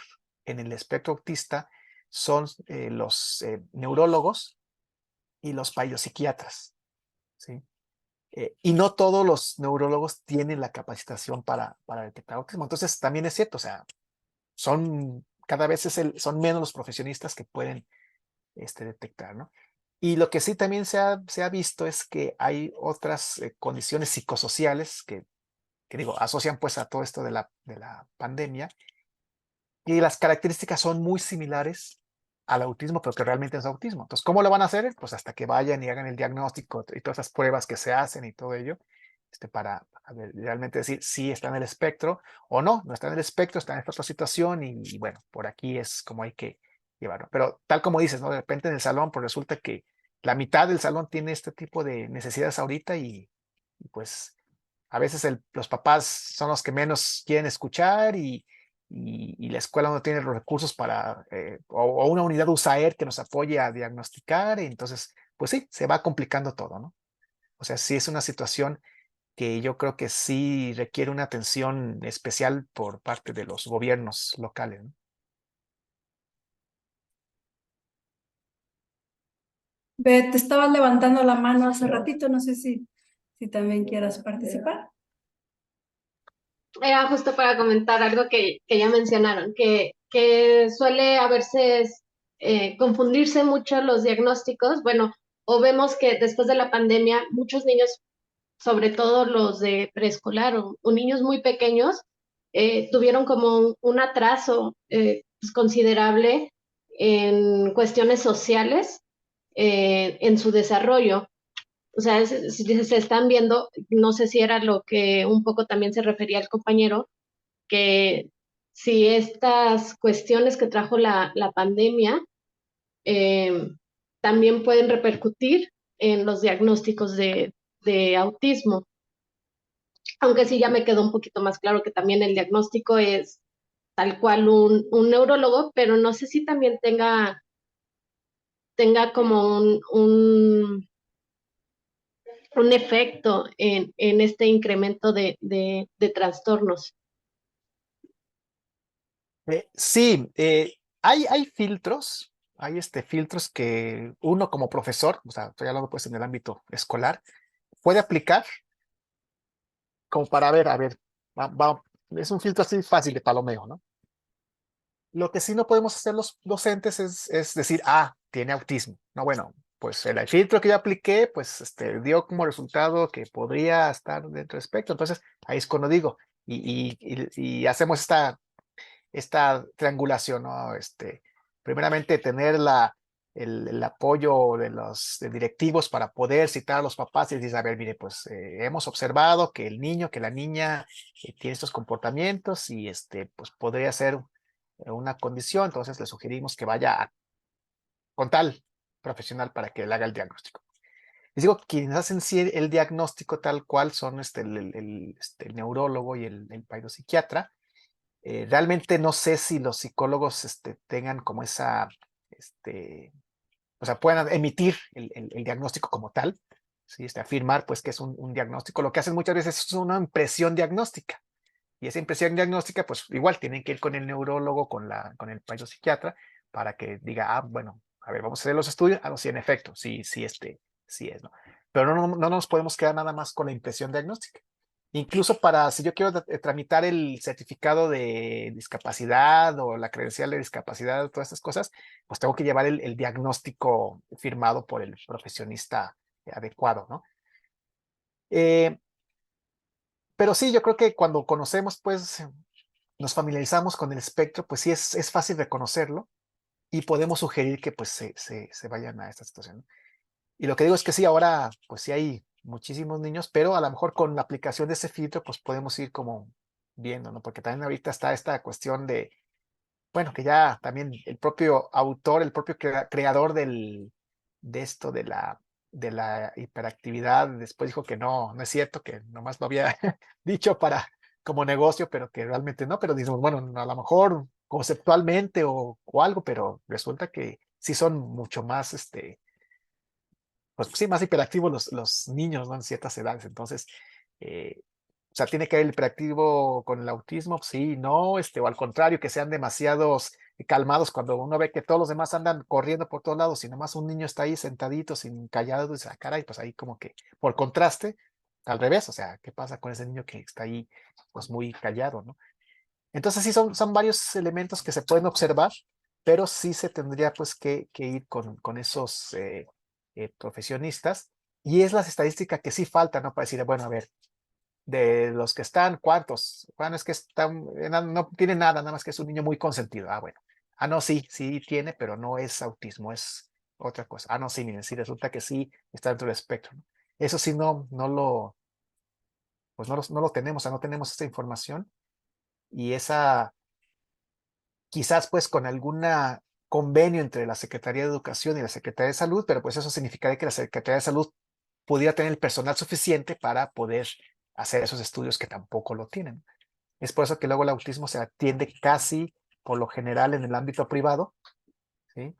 S2: en el espectro autista son los neurólogos y los psiquiatras, ¿sí? Y no todos los neurólogos tienen la capacitación para detectar autismo. Entonces, también es cierto, o sea, son cada vez son menos los profesionistas que pueden detectar, ¿no? Y lo que sí también se ha visto es que hay otras condiciones psicosociales que digo, asocian pues a todo esto de la pandemia, y las características son muy similares al autismo, pero que realmente es autismo. Entonces, ¿cómo lo van a hacer? Pues hasta que vayan y hagan el diagnóstico y todas esas pruebas que se hacen y todo ello, para realmente decir si está en el espectro o no, no está en el espectro, está en esta otra situación y bueno, por aquí es como hay que llevarlo. Pero tal como dices, ¿no? De repente en el salón, pues resulta que la mitad del salón tiene este tipo de necesidades ahorita y pues a veces los papás son los que menos quieren escuchar y la escuela no tiene los recursos para, o una unidad USAER que nos apoye a diagnosticar, y entonces, pues sí, se va complicando todo, ¿no? O sea, sí es una situación que yo creo que sí requiere una atención especial por parte de los gobiernos locales, ¿no?
S1: Beth, te estabas levantando la mano hace ratito, no sé si también quieras participar.
S5: Era justo para comentar algo que ya mencionaron, que suele a veces confundirse mucho los diagnósticos. Bueno, o vemos que después de la pandemia, muchos niños, sobre todo los de preescolar o niños muy pequeños, tuvieron como un atraso pues, considerable en cuestiones sociales en su desarrollo. O sea, se están viendo, no sé si era lo que un poco también se refería el compañero, que si estas cuestiones que trajo la pandemia eh, también pueden repercutir en los diagnósticos de autismo. Aunque sí ya me quedó un poquito más claro que también el diagnóstico es tal cual un neurólogo, pero no sé si también tenga como un efecto en este incremento de trastornos.
S2: Sí, hay filtros, hay filtros que uno como profesor, o sea, estoy hablando pues en el ámbito escolar, puede aplicar como para ver, a ver, es un filtro así fácil de palomeo, ¿no? Lo que sí no podemos hacer los docentes es decir, tiene autismo. No, bueno, pues el filtro que yo apliqué, pues dio como resultado que podría estar dentro del espectro. Entonces, ahí es cuando digo, y hacemos esta triangulación, ¿no? Primeramente tener el apoyo de los directivos para poder citar a los papás y decir, a ver, mire, pues hemos observado que el niño, que la niña tiene estos comportamientos y pues podría ser una condición, entonces le sugerimos que vaya con tal profesional para que le haga el diagnóstico. Les digo, quienes hacen sí el diagnóstico tal cual son el neurólogo y el psiquiatra. Realmente no sé si los psicólogos tengan como o sea, puedan emitir el diagnóstico como tal, ¿sí? Afirmar pues que es un diagnóstico. Lo que hacen muchas veces es una impresión diagnóstica. Y esa impresión diagnóstica, pues igual tienen que ir con el neurólogo, con el psiquiatra, para que diga, bueno, a ver, vamos a hacer los estudios. No, sí, en efecto, sí, sí es, ¿no? Pero no nos podemos quedar nada más con la impresión diagnóstica. Incluso si yo quiero tramitar el certificado de discapacidad o la credencial de discapacidad, todas estas cosas, pues tengo que llevar el diagnóstico firmado por el profesionista adecuado, ¿no? Pero sí, yo creo que cuando conocemos, pues, nos familiarizamos con el espectro, pues sí es fácil reconocerlo y podemos sugerir que pues se vayan a esta situación, ¿no? Y lo que digo es que sí, ahora pues sí hay muchísimos niños, pero a lo mejor con la aplicación de ese filtro pues podemos ir como viendo, ¿no? Porque también ahorita está esta cuestión de, bueno, que ya también el propio autor, el propio creador de esto de la hiperactividad, después dijo que no es cierto, que nomás lo había dicho como negocio, pero que realmente no, pero decimos, bueno, a lo mejor conceptualmente o algo, pero resulta que sí son mucho más, pues sí, más hiperactivos los niños, ¿no? En ciertas edades. Entonces, o sea, tiene que ver el hiperactivo con el autismo, sí, no, o al contrario, que sean demasiados calmados cuando uno ve que todos los demás andan corriendo por todos lados y nomás un niño está ahí sentadito, sin callado, dice, caray, pues ahí como que por contraste, al revés, o sea, ¿qué pasa con ese niño que está ahí, pues muy callado, ¿no? Entonces sí, son varios elementos que se pueden observar, pero sí se tendría pues que ir con esos profesionistas, y es las estadísticas que sí faltan, ¿no? Para decir, bueno, a ver, de los que están, ¿cuántos? Bueno, es que están, no tiene nada más que es un niño muy consentido. Ah, bueno. Ah, no, sí tiene, pero no es autismo, es otra cosa. Ah, no, sí, miren, sí resulta que sí está dentro del espectro, ¿no? Eso sí pues no lo tenemos, o sea, no tenemos esa información, y esa, quizás pues con alguna convenio entre la Secretaría de Educación y la Secretaría de Salud, pero pues eso significaría que la Secretaría de Salud pudiera tener el personal suficiente para poder hacer esos estudios que tampoco lo tienen. Es por eso que luego el autismo se atiende casi por lo general en el ámbito privado, ¿sí?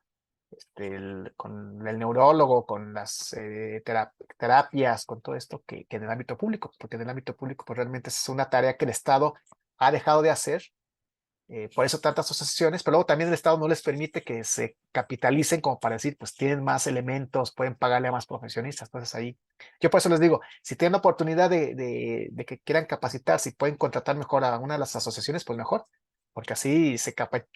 S2: Con el neurólogo, con las terapias, con todo esto que en el ámbito público, porque en el ámbito público pues realmente es una tarea que el Estado ha dejado de hacer, por eso tantas asociaciones, pero luego también el Estado no les permite que se capitalicen como para decir, pues tienen más elementos, pueden pagarle a más profesionistas. Entonces ahí, yo por eso les digo, si tienen la oportunidad de que quieran capacitar, si pueden contratar mejor a una de las asociaciones, pues mejor, porque así se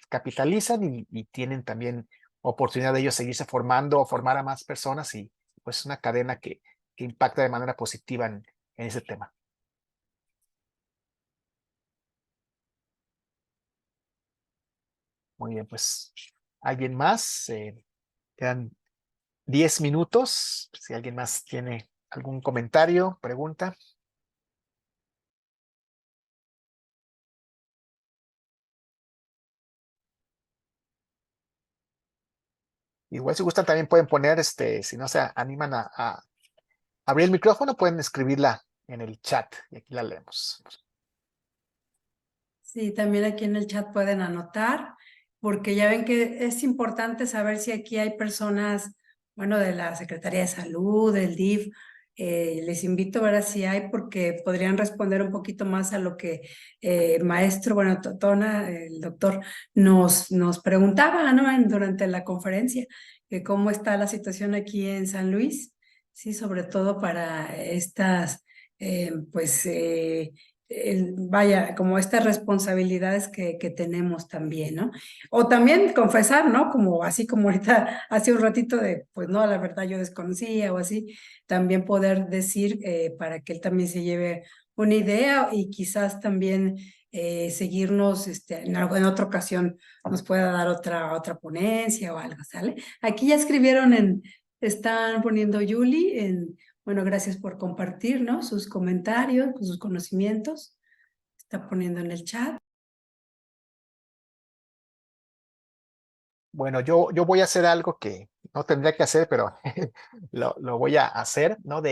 S2: capitalizan y tienen también oportunidad de ellos seguirse formando o formar a más personas, y pues es una cadena que impacta de manera positiva en ese tema. Muy bien, pues, ¿alguien más? Quedan 10 minutos. Si alguien más tiene algún comentario, pregunta. Igual si gustan también pueden poner, si no se animan a abrir el micrófono, pueden escribirla en el chat y aquí la leemos.
S1: Sí, también aquí en el chat pueden anotar, porque ya ven que es importante saber si aquí hay personas, bueno, de la Secretaría de Salud, del DIF. Les invito a ver si hay, porque podrían responder un poquito más a lo que el maestro, bueno, Totona, el doctor, nos preguntaba, ¿no? Durante la conferencia, que cómo está la situación aquí en San Luis, sí, sobre todo para estas, pues, vaya, como estas responsabilidades que tenemos también, ¿no? O también confesar, ¿no? Como así como ahorita, hace un ratito de, pues no, la verdad yo desconocía o así, también poder decir para que él también se lleve una idea, y quizás también seguirnos en otra ocasión nos pueda dar otra ponencia o algo, ¿sale? Aquí ya escribieron están poniendo Yuli bueno, gracias por compartir, ¿no? Sus comentarios, sus conocimientos. Está poniendo en el chat.
S2: Bueno, yo voy a hacer algo que no tendría que hacer, pero lo voy a hacer, ¿no?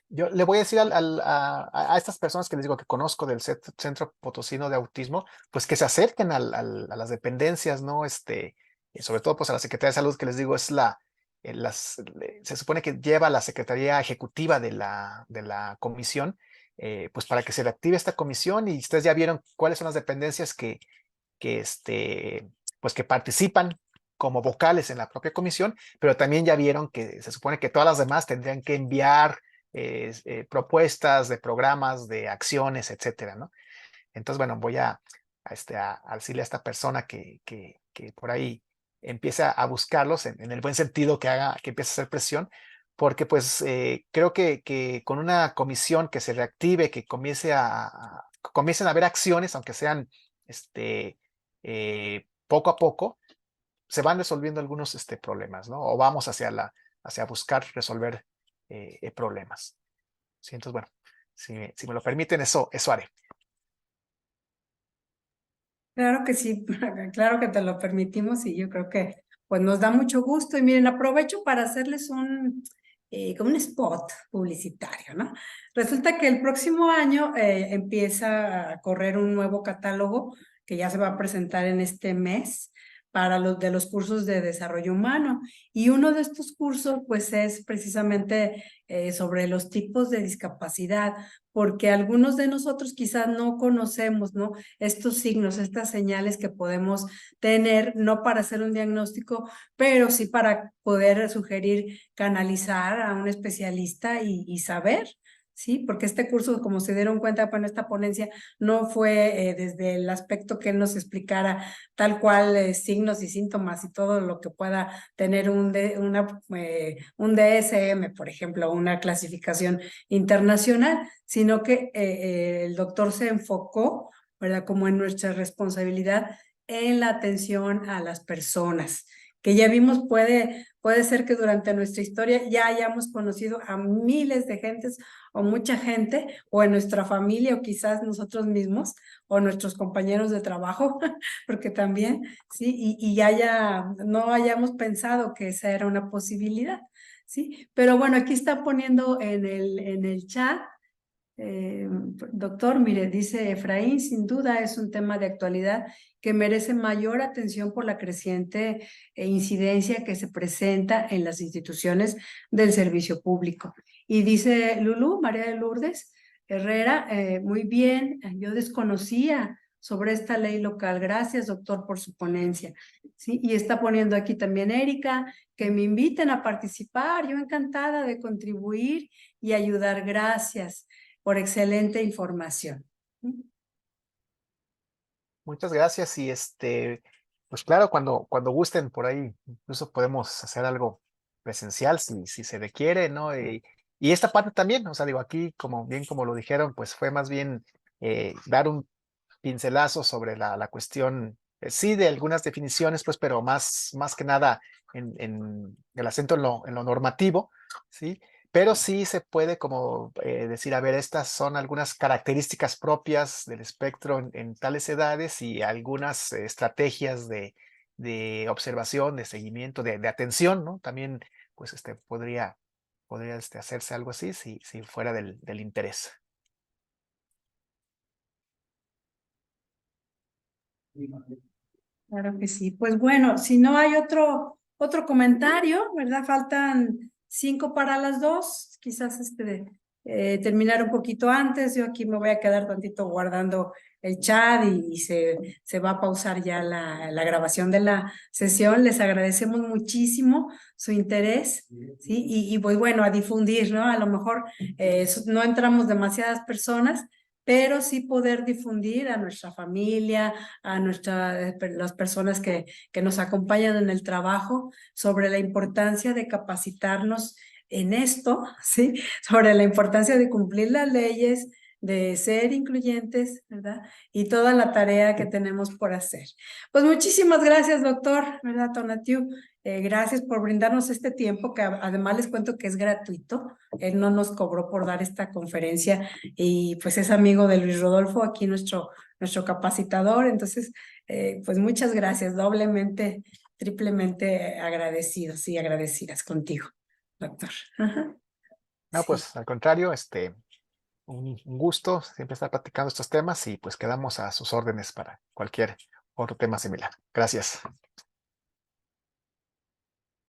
S2: Yo le voy a decir a estas personas que les digo que conozco del Centro Potosino de Autismo, pues que se acerquen a las dependencias, ¿no? Sobre todo pues a la Secretaría de Salud, que les digo es se supone que lleva la Secretaría Ejecutiva de la comisión, pues para que se reactive esta comisión, y ustedes ya vieron cuáles son las dependencias que pues que participan como vocales en la propia comisión, pero también ya vieron que se supone que todas las demás tendrían que enviar propuestas de programas, de acciones, etcétera, ¿no? Entonces, bueno, voy a decirle a esta persona que por ahí empiece a buscarlos en el buen sentido, que empiece a hacer presión, porque pues creo que con una comisión que se reactive, que comiencen a haber acciones, aunque sean poco a poco, se van resolviendo algunos problemas, ¿no? O vamos hacia buscar resolver problemas. ¿Sí? Entonces, bueno, si me lo permiten, eso haré.
S1: Claro que sí, claro que te lo permitimos, y yo creo que pues nos da mucho gusto. Y miren, aprovecho para hacerles como un spot publicitario, ¿no? Resulta que el próximo año empieza a correr un nuevo catálogo que ya se va a presentar en este mes para los de los cursos de desarrollo humano. Y uno de estos cursos pues es precisamente sobre los tipos de discapacidad, porque algunos de nosotros quizás no conocemos, ¿no? Estos signos, estas señales que podemos tener, no para hacer un diagnóstico, pero sí para poder sugerir canalizar a un especialista y saber ¿sí? Porque este curso, como se dieron cuenta, bueno, esta ponencia no fue desde el aspecto que él nos explicara tal cual signos y síntomas y todo lo que pueda tener un DSM, por ejemplo, una clasificación internacional, sino que el doctor se enfocó, ¿verdad? Como en nuestra responsabilidad en la atención a las personas, que ya vimos puede ser que durante nuestra historia ya hayamos conocido a miles de gentes o mucha gente, o en nuestra familia, o quizás nosotros mismos, o nuestros compañeros de trabajo, porque también, sí, y no hayamos pensado que esa era una posibilidad, sí. Pero bueno, aquí está poniendo en el chat, doctor, mire, dice Efraín, sin duda es un tema de actualidad que merece mayor atención por la creciente incidencia que se presenta en las instituciones del servicio público. Y dice Lulú, María de Lourdes Herrera, muy bien, yo desconocía sobre esta ley local. Gracias, doctor, por su ponencia. ¿Sí? Y está poniendo aquí también Erika, que me inviten a participar. Yo encantada de contribuir y ayudar. Gracias por excelente información.
S2: Muchas gracias y pues claro, cuando gusten por ahí, incluso podemos hacer algo presencial si se requiere, ¿no? Y esta parte también, o sea, digo, aquí, como lo dijeron, pues fue más bien dar un pincelazo sobre la cuestión, sí, de algunas definiciones, pues, pero más que nada en el acento en lo normativo, ¿sí? Pero sí se puede como decir, a ver, estas son algunas características propias del espectro en tales edades y algunas estrategias de observación, de seguimiento, de atención, ¿no? También, pues, podría hacerse algo así si fuera del interés.
S1: Claro que sí. Pues bueno, si no hay otro comentario, ¿verdad? Faltan 5 para las 2, quizás terminar un poquito antes. Yo aquí me voy a quedar tantito guardando el chat y se va a pausar ya la grabación de la sesión. Les agradecemos muchísimo su interés, ¿sí? Y pues bueno, a difundir, ¿no? A lo mejor no entramos demasiadas personas, pero sí poder difundir a nuestra familia, a las personas que nos acompañan en el trabajo sobre la importancia de capacitarnos en esto, ¿sí? Sobre la importancia de cumplir las leyes, de ser incluyentes, ¿verdad? Y toda la tarea que tenemos por hacer. Pues muchísimas gracias, doctor, ¿verdad, Tonatiu? Gracias por brindarnos este tiempo, que además les cuento que es gratuito. Él no nos cobró por dar esta conferencia y pues es amigo de Luis Rodolfo, aquí nuestro capacitador. Entonces, pues muchas gracias, doblemente, triplemente agradecidos y agradecidas contigo, doctor. Ajá.
S2: No,
S1: Sí.
S2: pues al contrario, un gusto siempre estar platicando estos temas y pues quedamos a sus órdenes para cualquier otro tema similar. Gracias.